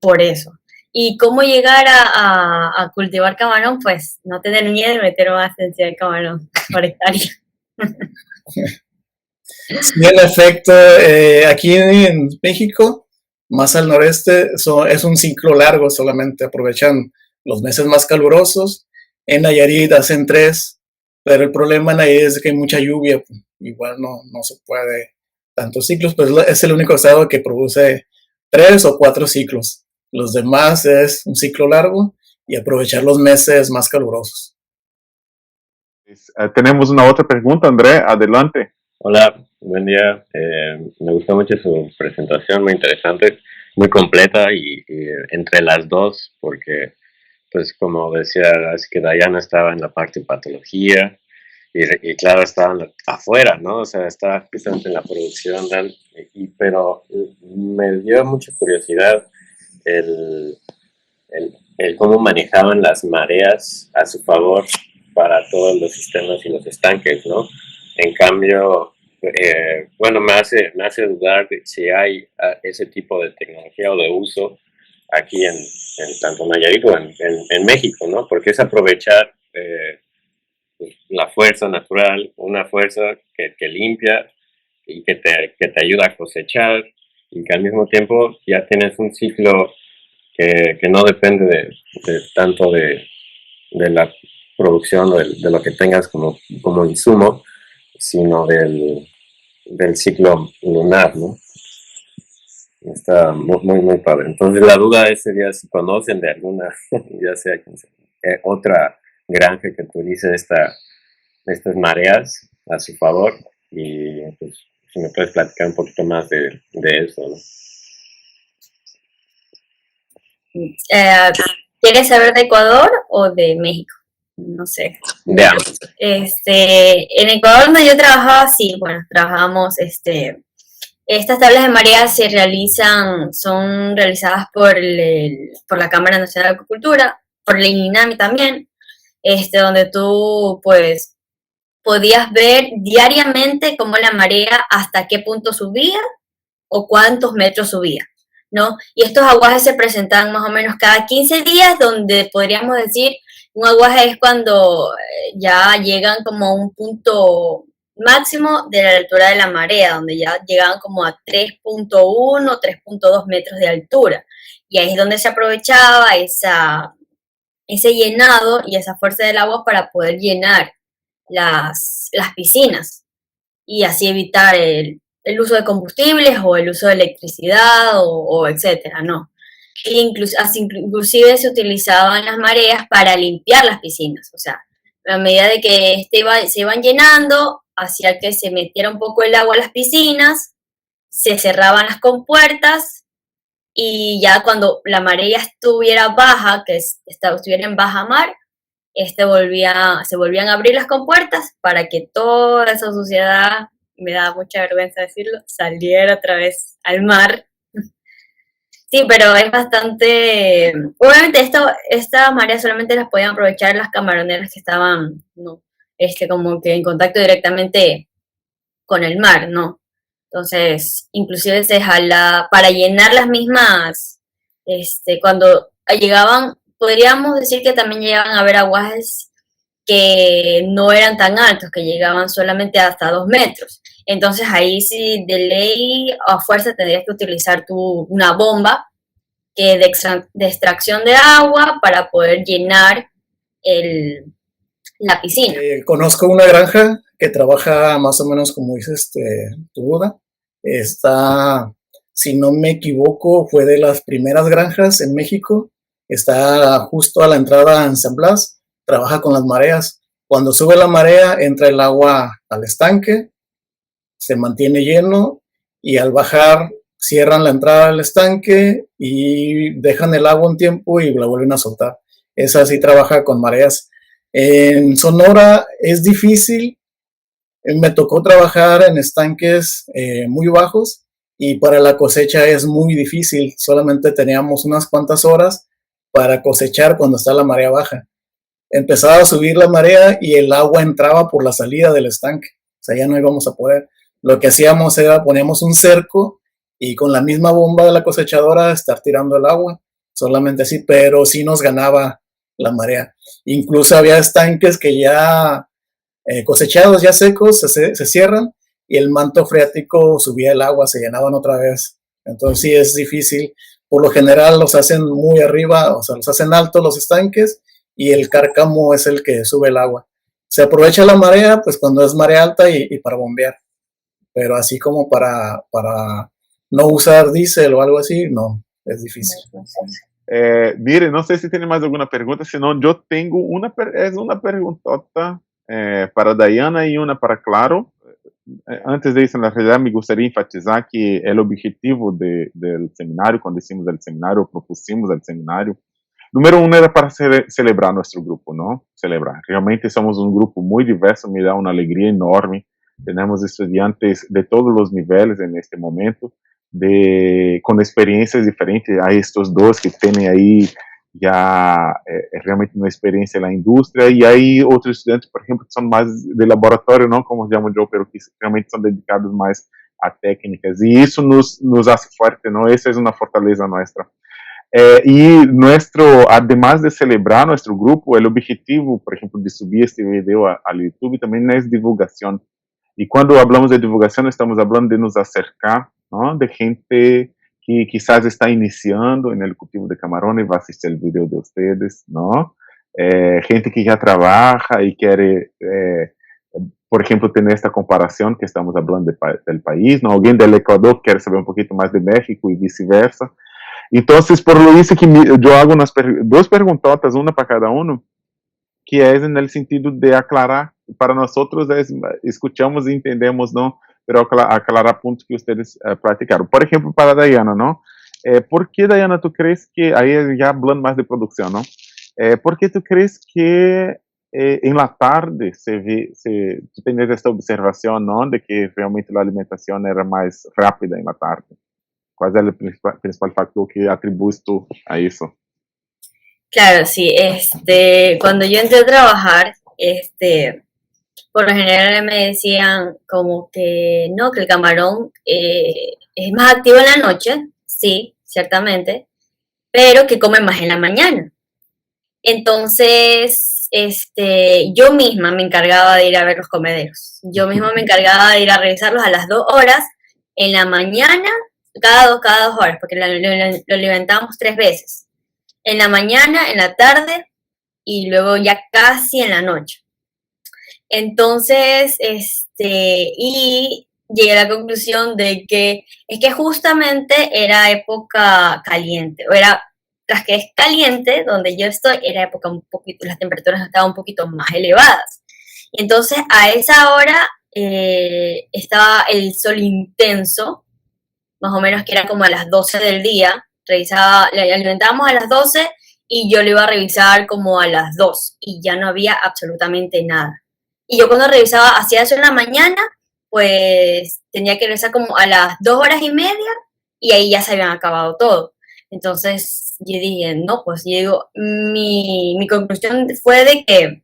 por eso. ¿Y cómo llegar a cultivar camarón? Pues no tener miedo y meter más cantidad de camarón por hectárea. Sí, en efecto, aquí en México, más al noreste, es un ciclo largo solamente, aprovechan los meses más calurosos. En Nayarit hacen 3, pero el problema en Nayarit es que hay mucha lluvia, pues, igual no se puede tantos ciclos, pues es el único estado que produce 3 o 4 ciclos. Los demás es un ciclo largo y aprovechar los meses más calurosos. Tenemos una otra pregunta, André, adelante. Hola, buen día. Me gustó mucho su presentación, muy interesante, muy completa y entre las dos, porque, pues, como decía, es que Dayana estaba en la parte de patología y claro, estaba afuera, ¿no? O sea, estaba justamente en la producción, pero me dio mucha curiosidad el cómo manejaban las mareas a su favor para todos los sistemas y los estanques, ¿no? En cambio, bueno, me hace dudar de si hay ese tipo de tecnología o de uso aquí en tanto Nayarit o en México, ¿no? Porque es aprovechar la fuerza natural, una fuerza que limpia y que te ayuda a cosechar y que al mismo tiempo ya tienes un ciclo que no depende tanto de la producción de lo que tengas como insumo, sino del ciclo lunar, ¿no? Está muy padre. Entonces la duda es si conocen de alguna, ya sea otra granja que utilice estas mareas a su favor, y pues si me puedes platicar un poquito más de eso, ¿no? ¿Quieres saber de Ecuador o de México? No sé. De ambos. En Ecuador donde yo trabajaba, sí, bueno, trabajábamos, estas tablas de marea son realizadas por la Cámara Nacional de Agricultura, por el INAMI también, donde tú, pues, podías ver diariamente cómo la marea, hasta qué punto subía o cuántos metros subía. ¿no? Y estos aguajes se presentan más o menos cada 15 días, donde podríamos decir, un aguaje es cuando ya llegan como a un punto máximo de la altura de la marea, donde ya llegaban como a 3.1, 3.2 metros de altura. Y ahí es donde se aprovechaba ese llenado y esa fuerza del agua para poder llenar las piscinas y así evitar el uso de combustibles o el uso de electricidad o etcétera, ¿no? Inclusive se utilizaban las mareas para limpiar las piscinas, o sea, a medida de que se iban llenando, hacía que se metiera un poco el agua a las piscinas, se cerraban las compuertas y ya cuando la marea estuviera baja, que estuviera en baja mar, se volvían a abrir las compuertas para que toda esa suciedad, me da mucha vergüenza decirlo, saliera otra vez al mar. Sí, pero es bastante... Obviamente esta marea solamente las podían aprovechar las camaroneras que estaban, ¿no? Como que en contacto directamente con el mar, ¿no? Entonces, inclusive se jala para llenar las mismas, cuando llegaban, podríamos decir que también llegaban a haber aguajes que no eran tan altos, que llegaban solamente hasta 2 metros. Entonces ahí sí de ley a fuerza tendrías que utilizar una bomba de extracción de agua para poder llenar la piscina. Conozco una granja que trabaja más o menos como dices tu boda. Está, si no me equivoco, fue de las primeras granjas en México. Está justo a la entrada en San Blas. Trabaja con las mareas. Cuando sube la marea, entra el agua al estanque, se mantiene lleno y al bajar cierran la entrada al estanque y dejan el agua un tiempo y la vuelven a soltar. Esa sí trabaja con mareas. En Sonora es difícil. Me tocó trabajar en estanques muy bajos y para la cosecha es muy difícil. Solamente teníamos unas cuantas horas para cosechar cuando está la marea baja. Empezaba a subir la marea y el agua entraba por la salida del estanque. O sea, ya no íbamos a poder. Lo que hacíamos era poníamos un cerco y con la misma bomba de la cosechadora estar tirando el agua. Solamente así, pero sí nos ganaba la marea. Incluso había estanques que ya cosechados, ya secos, se cierran y el manto freático subía el agua, se llenaban otra vez. Entonces sí es difícil. Por lo general los hacen muy arriba, o sea, los hacen altos los estanques y el cárcamo es el que sube el agua. Se aprovecha la marea, pues cuando es marea alta y para bombear. Pero así como para no usar diésel o algo así, no, es difícil. Mire, não sei se tem mais alguma pergunta, senão eu tenho uma perguntota para a Dayana e uma para Claro. Antes disso, na realidade, me gostaria de enfatizar que o objetivo do seminário, quando hicimos o seminário, propusimos o seminário, número 1 era para celebrar nosso grupo, não? Celebrar. Realmente somos um grupo muito diverso, me dá uma alegria enorme. Temos estudantes de todos os níveis neste momento, com experiências diferentes. Há estes dois que têm aí já realmente uma experiência na indústria, e aí outros estudantes, por exemplo, que são mais de laboratório, não como chamo eu, pero que realmente são dedicados mais a técnicas, e isso nos hace forte, não? Essa é uma fortaleza nossa. E además de celebrar nosso grupo, o objetivo, por exemplo, de subir este vídeo ao YouTube também é divulgação. E quando falamos de divulgação, estamos falando de nos acercar, ¿no? De gente que quizás está iniciando en el cultivo de camarón y va a asistir el video de ustedes, ¿no? Gente que ya trabaja y quiere, por ejemplo, tener esta comparación que estamos hablando del país, ¿no? Alguien del Ecuador quiere saber un poquito más de México y viceversa. Entonces, por lo dice que yo hago dos preguntotas, una para cada uno, que es en el sentido de aclarar. Para nosotros escuchamos y entendemos, ¿no? Pero aclarar puntos que ustedes platicaron. Por ejemplo, para Dayana, ¿no? ¿Por qué, Dayana, tú crees que, ahí ya hablando más de producción, ¿no? ¿Por qué tú crees que en la tarde tú tenías esta observación, ¿no? De que realmente la alimentación era más rápida en la tarde. ¿Cuál es el principal factor que atribuyes tú a eso? Claro, sí, cuando yo entré a trabajar, por lo general me decían como que no, que el camarón es más activo en la noche, sí, ciertamente, pero que comen más en la mañana. Entonces, yo misma me encargaba de ir a ver los comederos. Yo misma me encargaba de ir a revisarlos a las 2 horas en la mañana, cada 2 horas, porque lo alimentábamos 3 veces. En la mañana, en la tarde y luego ya casi en la noche. Entonces, y llegué a la conclusión de que es que justamente era época caliente, tras que es caliente, donde yo estoy, era época un poquito, las temperaturas estaban un poquito más elevadas. Y entonces a esa hora estaba el sol intenso, más o menos que era como a las 12 del día, le alimentábamos a las 12 y yo lo iba a revisar como a las 2 y ya no había absolutamente nada. Y yo cuando revisaba, hacía eso en la mañana, pues tenía que revisar como a las 2 horas y media y ahí ya se habían acabado todo. Entonces yo dije, no, pues yo digo, mi conclusión fue de que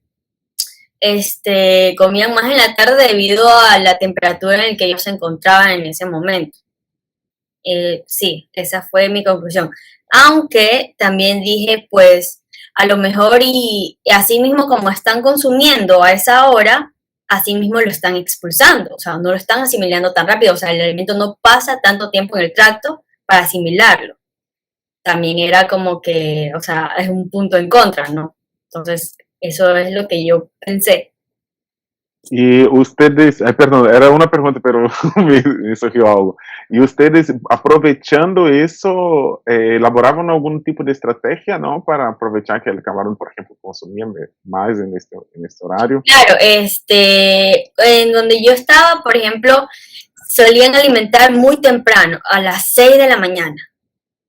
comían más en la tarde debido a la temperatura en la que ellos se encontraban en ese momento. Sí, esa fue mi conclusión. Aunque también dije, pues, a lo mejor y así mismo como están consumiendo a esa hora, así mismo lo están expulsando, o sea, no lo están asimilando tan rápido, o sea, el alimento no pasa tanto tiempo en el tracto para asimilarlo. También era como que, o sea, es un punto en contra, ¿no? Entonces, eso es lo que yo pensé. Y ustedes, perdón, era una pregunta, pero me surgió algo. Y ustedes, aprovechando eso, elaboraban algún tipo de estrategia, ¿no? Para aprovechar que el camarón, por ejemplo, consumía más en este horario. Claro, en donde yo estaba, por ejemplo, solían alimentar muy temprano, a las 6 de la mañana.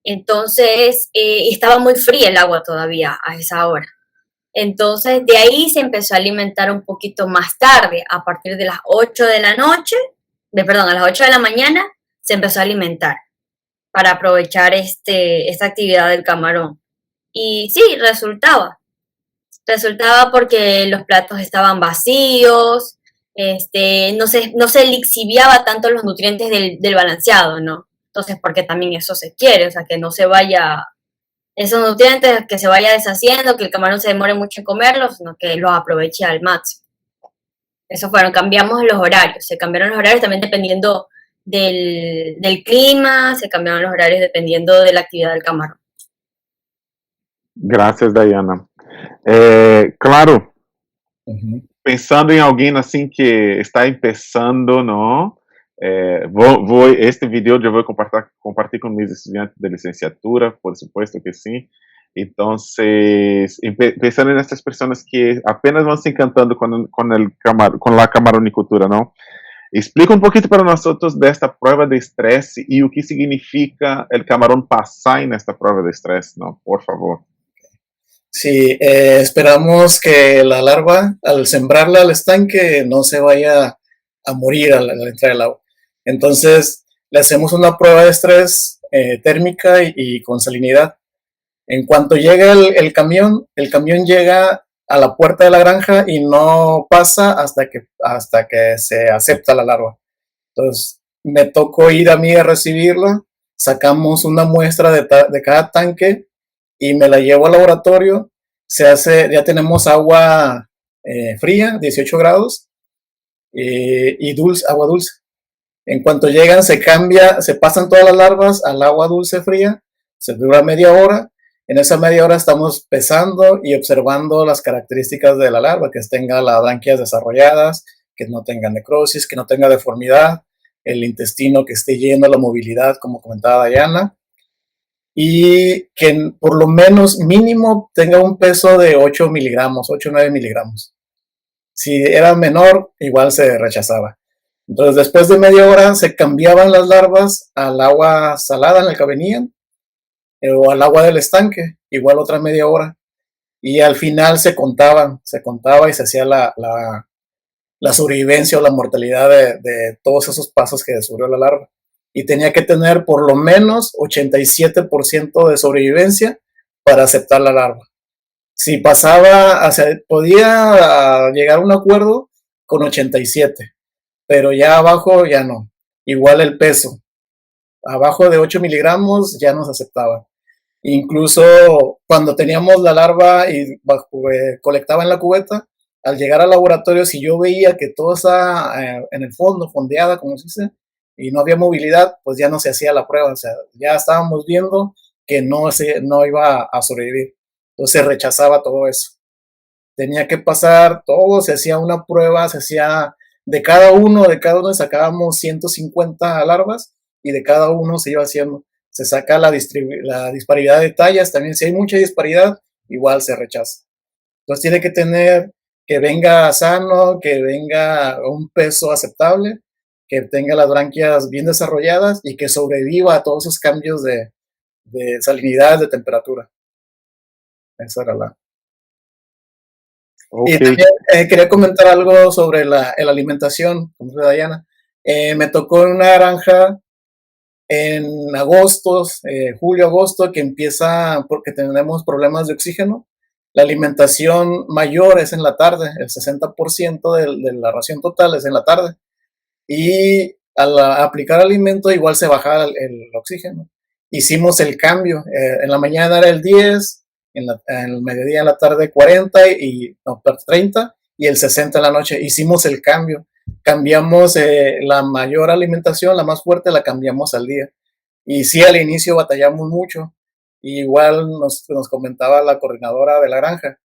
Entonces, estaba muy fría el agua todavía a esa hora. Entonces, de ahí se empezó a alimentar un poquito más tarde, a partir de las 8 de la noche, a las 8 de la mañana, se empezó a alimentar para aprovechar esta actividad del camarón. Y sí, resultaba porque los platos estaban vacíos, no se lixiviaba tanto los nutrientes del balanceado, ¿no? Entonces, porque también eso se quiere, o sea, que no se vaya esos nutrientes, que se vaya deshaciendo, que el camarón se demore mucho en comerlos, sino que los aproveche al máximo. Eso cambiamos los horarios, se cambiaron los horarios también dependiendo del clima, se cambiaron los horarios dependiendo de la actividad del camarón. Gracias, Diana. Claro, pensando em alguém assim que está começando, não? Este vídeo eu vou compartilhar com meus estudantes de licenciatura, por supuesto que sim. Então, pensando nessas pessoas que apenas vão se encantando com a camaronicultura, não? Explica um pouquinho para nós desta prova de estresse e o que significa o camarão passar nesta prova de estresse, não? Por favor. Sí, esperamos que la larva, al sembrarla al estanque, no se vaya a morir al entrar el agua. Entonces, le hacemos una prueba de estrés térmica y con salinidad. En cuanto llega el camión llega a la puerta de la granja y no pasa hasta que se acepta la larva. Entonces, me tocó ir a mí a recibirla, sacamos una muestra de cada tanque y me la llevo al laboratorio. Ya tenemos agua fría, 18 grados, y agua dulce. En cuanto llegan, se pasan todas las larvas al agua dulce fría, se dura media hora. En esa media hora estamos pesando y observando las características de la larva, que tenga las branquias desarrolladas, que no tenga necrosis, que no tenga deformidad, el intestino que esté lleno, la movilidad, como comentaba Diana, y que por lo menos mínimo tenga un peso de 8 miligramos, 8 o 9 miligramos. Si era menor, igual se rechazaba. Entonces, después de media hora se cambiaban las larvas al agua salada en la que venían, o al agua del estanque, igual otra media hora. Y al final se contaba y se hacía la sobrevivencia o la mortalidad de todos esos pasos que descubrió la larva. Y tenía que tener por lo menos 87% de sobrevivencia para aceptar la larva. Si pasaba, podía llegar a un acuerdo con 87, pero ya abajo ya no. Igual el peso. abajo de 8 miligramos ya nos aceptaban. Incluso cuando teníamos la larva y colectaba en la cubeta, al llegar al laboratorio, si yo veía que todo estaba en el fondo, fondeada, como se dice, y no había movilidad, pues ya no se hacía la prueba. O sea, ya estábamos viendo que no iba a sobrevivir. Entonces se rechazaba todo eso. Tenía que pasar todo, se hacía una prueba, se hacía de cada uno sacábamos 150 larvas y de cada uno se iba haciendo. Se saca la disparidad de tallas, también si hay mucha disparidad, igual se rechaza. Entonces tiene que tener que venga sano, que venga un peso aceptable, que tenga las branquias bien desarrolladas y que sobreviva a todos esos cambios de salinidad, de temperatura. Esa era la... Ok. Y también quería comentar algo sobre la alimentación, como dice Dayana. Me tocó en una granja en agosto, julio, agosto, que empieza porque tenemos problemas de oxígeno. La alimentación mayor es en la tarde, el 60% de la ración total es en la tarde. Y al aplicar alimento igual se baja el oxígeno. Hicimos el cambio, en la mañana era el 10, en el mediodía, en la tarde 40 no, 30 y el 60 en la noche. Hicimos el cambio, cambiamos la mayor alimentación, la más fuerte, la cambiamos al día. Y sí, al inicio batallamos mucho. Igual nos comentaba la coordinadora de la granja.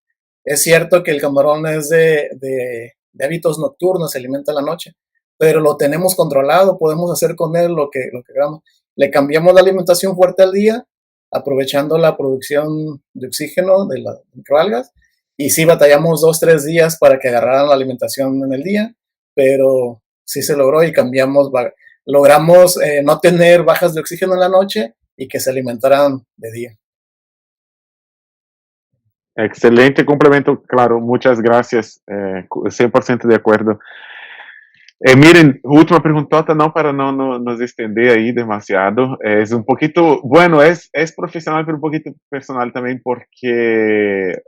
Es cierto que el camarón es de hábitos nocturnos, se alimenta en la noche, pero lo tenemos controlado, podemos hacer con él lo que queramos. Le cambiamos la alimentación fuerte al día, aprovechando la producción de oxígeno de las microalgas, y sí batallamos 2-3 días para que agarraran la alimentación en el día, pero sí se logró y logramos no tener bajas de oxígeno en la noche y que se alimentaran de día. Excelente complemento, claro, muchas gracias, 100% de acuerdo. Miren, última preguntota, no para no nos extender ahí demasiado, es un poquito, bueno, es profesional, pero un poquito personal también, porque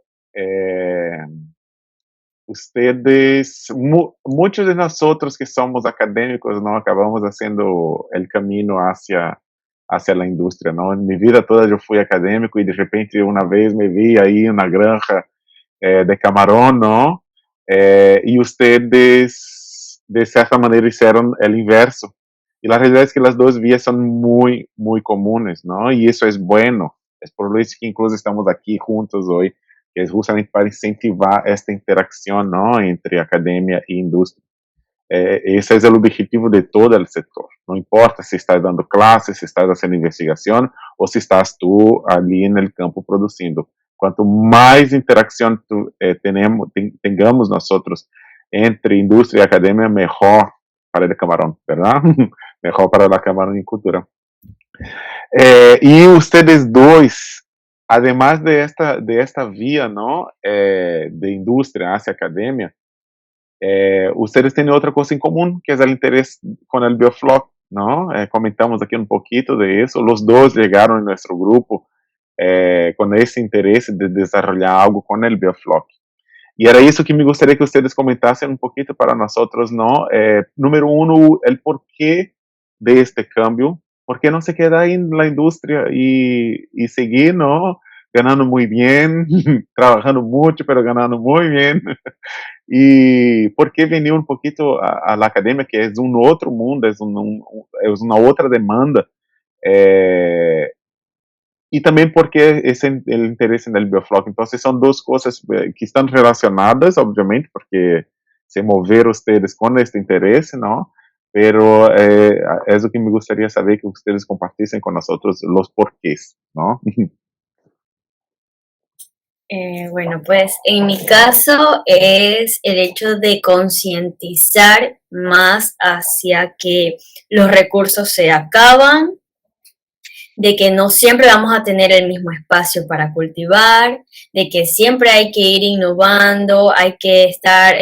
ustedes, muchos de nosotros que somos académicos, ¿no? Acabamos haciendo el camino hacia la industria, ¿no? En mi vida toda yo fui académico y de repente una vez me vi ahí en una granja de camarón, ¿no? Y ustedes, de cierta manera, hicieron el inverso. Y la realidad es que las dos vías son muy, muy comunes, ¿no? Y eso es bueno. Es por eso que incluso estamos aquí juntos hoy, que es justamente para incentivar esta interacción, ¿no? Entre academia e industria. Ese es el objetivo de todo el sector. No importa si estás dando clases, si estás haciendo investigación o si estás tú allí en el campo produciendo. Cuanto más interacción tengamos nosotros entre industria y academia, mejor para el camarón, ¿verdad? Mejor para la camaronicultura. Y ustedes dos, además de esta vía, ¿no? De industria hacia academia, ustedes tienen otra cosa en común, que es el interés con el Biofloc, ¿no? Comentamos aquí un poquito de eso. Los dos llegaron en nuestro grupo con ese interés de desarrollar algo con el Biofloc. Y era eso que me gustaría que ustedes comentasen un poquito para nosotros, ¿no? Número uno, el porqué de este cambio. ¿Por qué no se queda ahí en la industria y seguir, ¿no? Ganando muy bien, trabajando mucho, pero ganando muy bien. ¿Y por qué venir un poquito a la academia, que es un otro mundo, es una otra demanda? Y también porque es el interés en el Biofloc. Entonces son dos cosas que están relacionadas, obviamente, porque se mover ustedes con este interés, ¿no? Pero es lo que me gustaría saber, que ustedes compartiesen con nosotros los porqués, ¿no? Bueno, pues en mi caso es el hecho de concientizar más hacia que los recursos se acaban, de que no siempre vamos a tener el mismo espacio para cultivar, de que siempre hay que ir innovando, hay que estar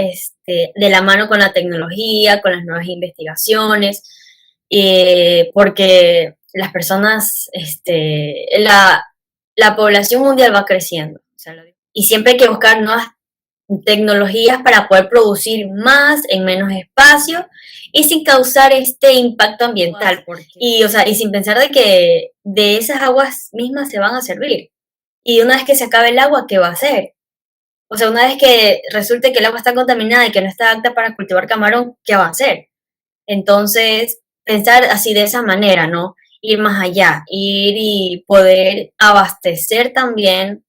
de la mano con la tecnología, con las nuevas investigaciones, porque las personas, la población mundial va creciendo. O sea, y siempre hay que buscar tecnologías para poder producir más en menos espacio y sin causar este impacto ambiental. Y, o sea, y sin pensar de que de esas aguas mismas se van a servir. Y una vez que se acabe el agua, ¿qué va a hacer? O sea, una vez que resulte que el agua está contaminada y que no está apta para cultivar camarón, ¿qué va a hacer? Entonces, pensar así de esa manera, ¿no? Ir más allá, ir y poder abastecer también,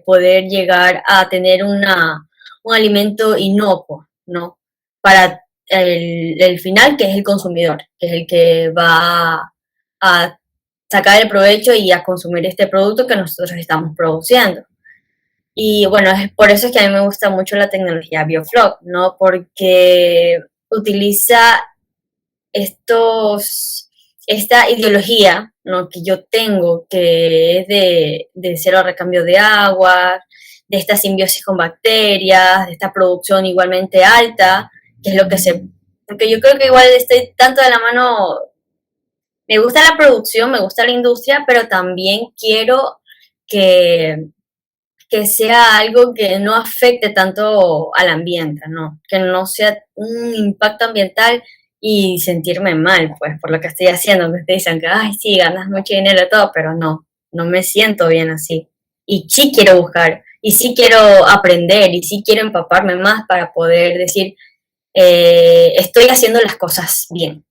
poder llegar a tener un alimento inocuo, ¿no? Para el final, que es el consumidor, que es el que va a sacar el provecho y a consumir este producto que nosotros estamos produciendo. Y bueno, es por eso es que a mí me gusta mucho la tecnología Biofloc, ¿no? Porque utiliza esta ideología, ¿no? Que yo tengo, que es de cero recambio de agua, de esta simbiosis con bacterias, de esta producción igualmente alta, que es lo que se... Porque yo creo que igual estoy tanto de la mano, me gusta la producción, me gusta la industria, pero también quiero que sea algo que no afecte tanto al ambiente, ¿no? Que no sea un impacto ambiental y sentirme mal, pues, por lo que estoy haciendo. Me dicen que, ay, sí, ganas mucho dinero y todo, pero no me siento bien así. Y sí quiero buscar, y sí quiero aprender, y sí quiero empaparme más para poder decir, estoy haciendo las cosas bien,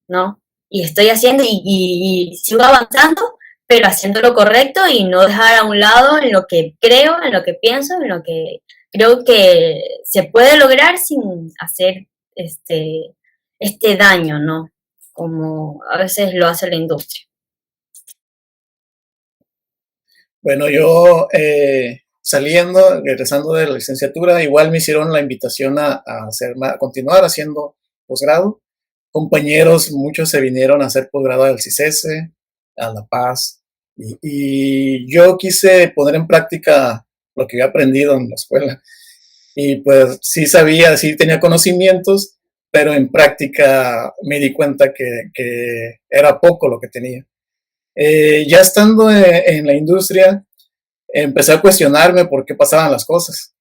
¿no? Y estoy haciendo y sigo avanzando, pero haciendo lo correcto y no dejar a un lado en lo que creo, en lo que pienso, en lo que creo que se puede lograr sin hacer este daño, ¿no? Como a veces lo hace la industria. Bueno, yo regresando de la licenciatura, igual me hicieron la invitación a continuar haciendo posgrado. Compañeros, muchos se vinieron a hacer posgrado al CICESE, a La Paz, y yo quise poner en práctica lo que había aprendido en la escuela. Y pues sí sabía, sí tenía conocimientos, pero en práctica me di cuenta que era poco lo que tenía. Ya estando en la industria, empecé a cuestionarme por qué pasaban las cosas.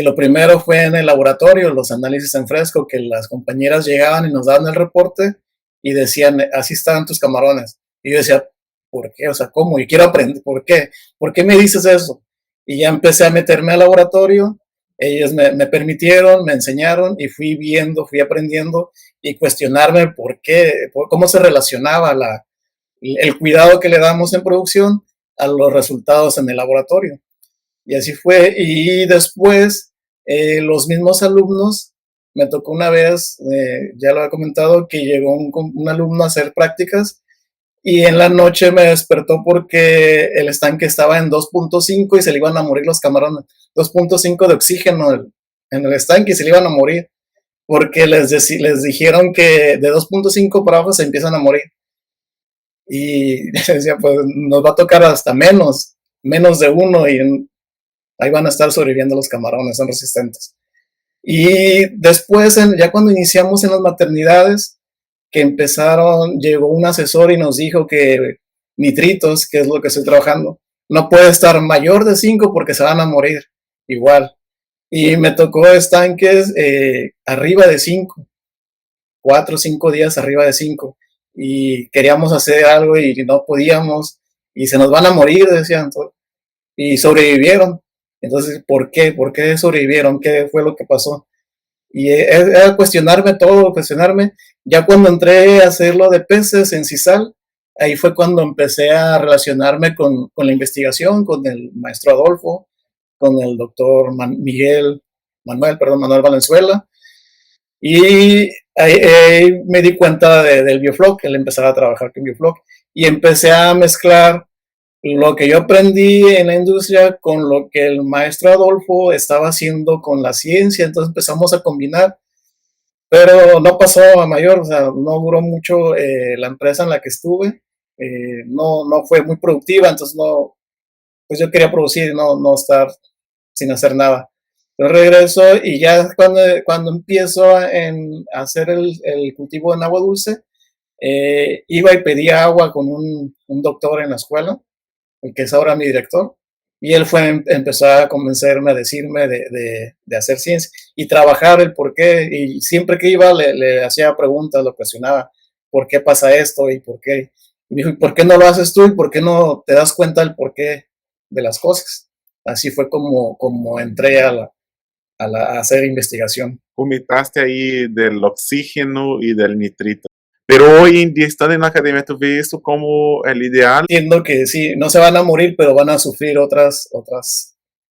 Lo primero fue en el laboratorio, los análisis en fresco, que las compañeras llegaban y nos daban el reporte y decían, así están tus camarones. Y yo decía, ¿por qué? O sea, ¿cómo? Y quiero aprender, ¿por qué? ¿Por qué me dices eso? Y ya empecé a meterme al laboratorio, ellos me permitieron, me enseñaron y fui viendo, fui aprendiendo y cuestionarme por qué, cómo se relacionaba el cuidado que le damos en producción a los resultados en el laboratorio. Y así fue. Y después, los mismos alumnos, me tocó una vez, ya lo he comentado, que llegó un alumno a hacer prácticas y en la noche me despertó porque el estanque estaba en 2.5 y se le iban a morir los camarones. 2.5 de oxígeno en el estanque y se le iban a morir porque les dijeron que de 2.5 para abajo se empiezan a morir. Y decía, pues nos va a tocar hasta menos de uno y ahí van a estar sobreviviendo los camarones, son resistentes. Y después, ya cuando iniciamos en las maternidades, que llegó un asesor y nos dijo que nitritos, que es lo que estoy trabajando, no puede estar mayor de 5 porque se van a morir igual. Y me tocó estanques arriba de 5, 4 o 5 días arriba de 5. Y queríamos hacer algo y no podíamos, y se nos van a morir, decían, y sobrevivieron. Entonces, ¿por qué? ¿Por qué sobrevivieron? ¿Qué fue lo que pasó? Y era cuestionarme todo, cuestionarme. Ya cuando entré a hacerlo de peces en CISAL, ahí fue cuando empecé a relacionarme con la investigación, con el maestro Adolfo, con el doctor Manuel Valenzuela. Y ahí me di cuenta del Biofloc, él empezaba a trabajar con Biofloc. Y empecé a mezclar lo que yo aprendí en la industria con lo que el maestro Adolfo estaba haciendo con la ciencia, entonces empezamos a combinar, pero no pasó a mayor, o sea, no duró mucho la empresa en la que estuve, no fue muy productiva, entonces pues yo quería producir, no estar sin hacer nada. Yo regreso y ya cuando empiezo a hacer el cultivo en agua dulce, iba y pedía agua con un doctor en la escuela, el que es ahora mi director, Y él empezó a convencerme, a decirme de hacer ciencia y trabajar el por qué. Y siempre que iba le hacía preguntas, lo cuestionaba, ¿por qué pasa esto y por qué? Y me dijo, ¿y por qué no lo haces tú y por qué no te das cuenta del por qué de las cosas? Así fue como entré a hacer investigación. Comentaste aí del oxígeno e del nitrito. Pero hoy en día, estando en la academia, ¿tú ves esto como el ideal? Entiendo que sí, no se van a morir, pero van a sufrir otras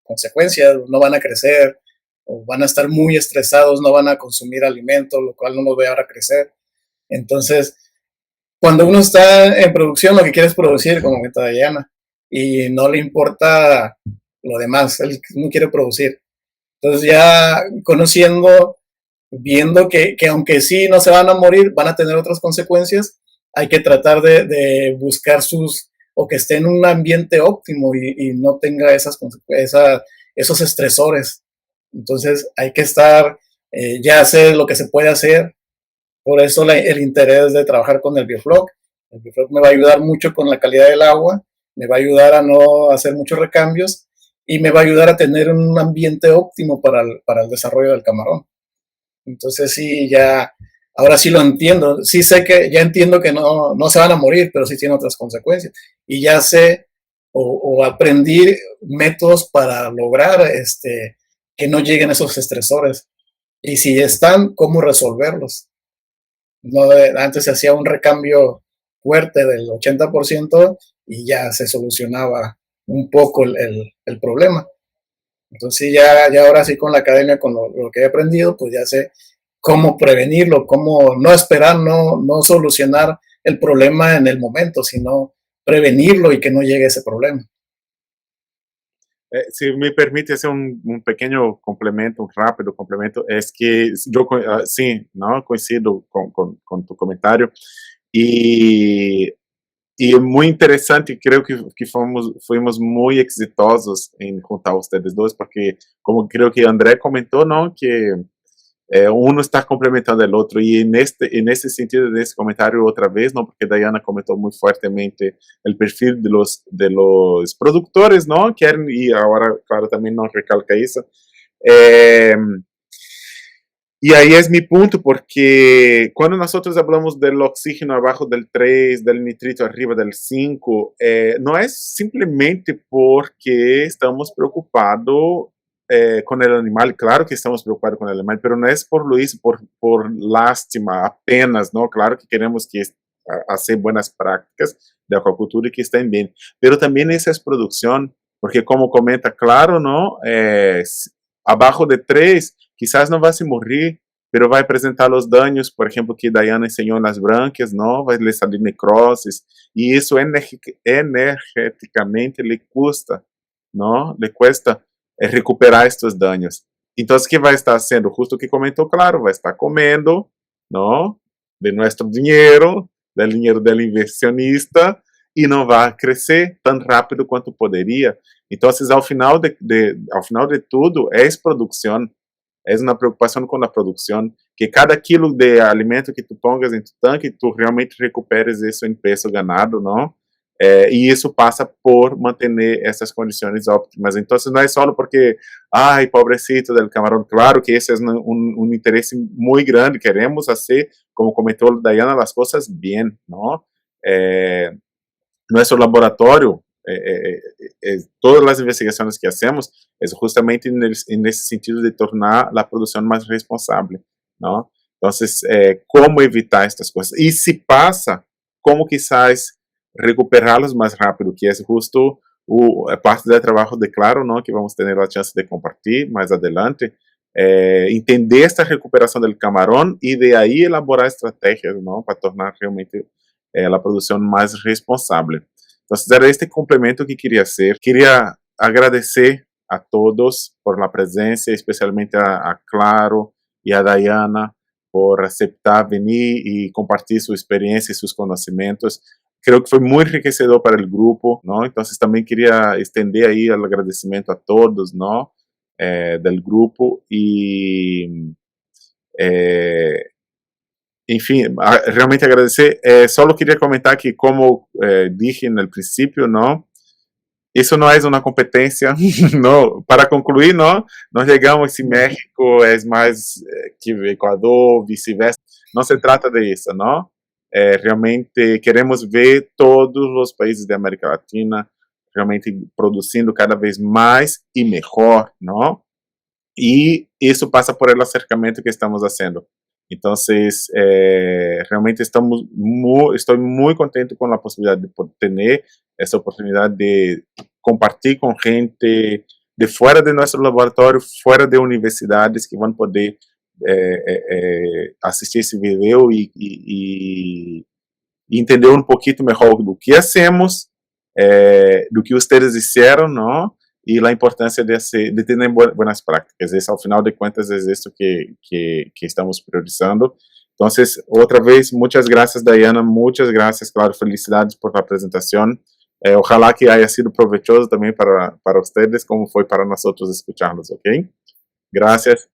consecuencias, no van a crecer, o van a estar muy estresados, no van a consumir alimentos, lo cual no los va a dar a crecer. Entonces, cuando uno está en producción, lo que quiere es producir, como comenta Diana, y no le importa lo demás, él no quiere producir. Entonces ya conociendo, viendo que aunque sí no se van a morir, van a tener otras consecuencias, hay que tratar de buscar o que esté en un ambiente óptimo y no tenga esos estresores. Entonces hay que estar, ya hacer lo que se puede hacer. Por eso el interés de trabajar con el Biofloc. El Biofloc me va a ayudar mucho con la calidad del agua, me va a ayudar a no hacer muchos recambios y me va a ayudar a tener un ambiente óptimo para el desarrollo del camarón. Entonces sí, ya, ahora sí lo entiendo. Sí sé que, ya entiendo que no se van a morir, pero sí tiene otras consecuencias. Y ya sé o aprendí métodos para lograr que no lleguen esos estresores. Y si están, cómo resolverlos. No, antes se hacía un recambio fuerte del 80% y ya se solucionaba un poco el problema. Entonces ya ahora sí con la academia, con lo que he aprendido, pues ya sé cómo prevenirlo, cómo no esperar, no solucionar el problema en el momento, sino prevenirlo y que no llegue ese problema. Se me permite hacer un pequeño complemento, un rápido complemento, es que yo sí, ¿no? Coincido con tu comentario y muy interesante, creo que fuimos muy exitosos en juntar a ustedes dos, porque como creo que André comentó, ¿no? Que uno está complementando el otro y en ese sentido, de ese comentario otra vez, ¿no? Porque Diana comentó muy fuertemente el perfil de los productores, ¿no? Quieren, y ahora, claro, también nos recalca eso. Eh, y ahí es mi punto, porque cuando nosotros hablamos del oxígeno abajo del 3, del nitrito arriba del 5, no es simplemente porque estamos preocupados con el animal. Claro que estamos preocupados con el animal, pero no es por lo hizo, por lástima apenas, ¿no? Claro que queremos que hacer buenas prácticas de acuacultura y que estén bien, pero también esa es producción, porque como comenta, claro, ¿no? Abajo de 3, quizás não vai se morrer, pero vai apresentar os danos, por exemplo, que Diana ensinou nas brânquias, não? Vai lhe sair necroses, e isso energeticamente lhe custa, não? Lhe custa recuperar estes danos. Então, o que vai estar sendo? Justo o que comentou, claro, vai estar comendo, não? De nosso dinheiro, do dinheiro do inversionista, e não vai crescer tão rápido quanto poderia. Então, ao final de tudo, é produção, é uma preocupação com a produção, que cada quilo de alimento que tu pongas em tu tanque, tu realmente recuperes isso em peso ganado, não? E isso passa por manter essas condições óptimas. Então, não é só porque, ai, pobrecito del camarão, claro que esse é um interesse muito grande, queremos fazer, como comentou Diana, as coisas bem, não? Nosso laboratório, todas as investigações que hacemos é justamente nesse sentido de tornar a produção mais responsável, não? Então, como evitar estas coisas? E se passa, como quizás recuperá-los mais rápido, que é justo a parte do trabalho de Claro, não? Que vamos ter a chance de compartilhar mais adelante, entender esta recuperação do camarão e de aí elaborar estratégias, não? Para tornar realmente a produção mais responsável. Então, era este complemento que queria hacer. Queria agradecer a todos por a presença, especialmente a Claro e a Diana por aceitar venir e compartilhar sua experiência e seus conhecimentos. Creo que foi muito enriquecedor para o grupo, não? Então, também queria estender aí o agradecimento a todos, não? Do grupo e enfim, realmente agradecer. Só queria comentar que, como dije no princípio, não, isso não é uma competência, não. Para concluir, não, nós chegamos se México é mais que Equador, vice-versa. Não se trata disso, não. Realmente queremos ver todos os países da América Latina realmente produzindo cada vez mais e melhor, não? E isso passa por el acercamento que estamos fazendo. Então, realmente estou muito contente com a possibilidade de ter essa oportunidade de compartilhar com gente de fora de nosso laboratório, fora de universidades, que vão poder assistir esse vídeo e entender um pouquinho melhor do que hacemos, do que vocês disseram, não? E a importância de ter boas práticas. Isso, ao final de contas, é isso que estamos priorizando. Então, outra vez, muitas graças, Diana, muitas graças, claro, felicidades por a apresentação. Ojalá que haya sido provechoso também para vocês, como foi para nós escutarlos, ok? Gracias.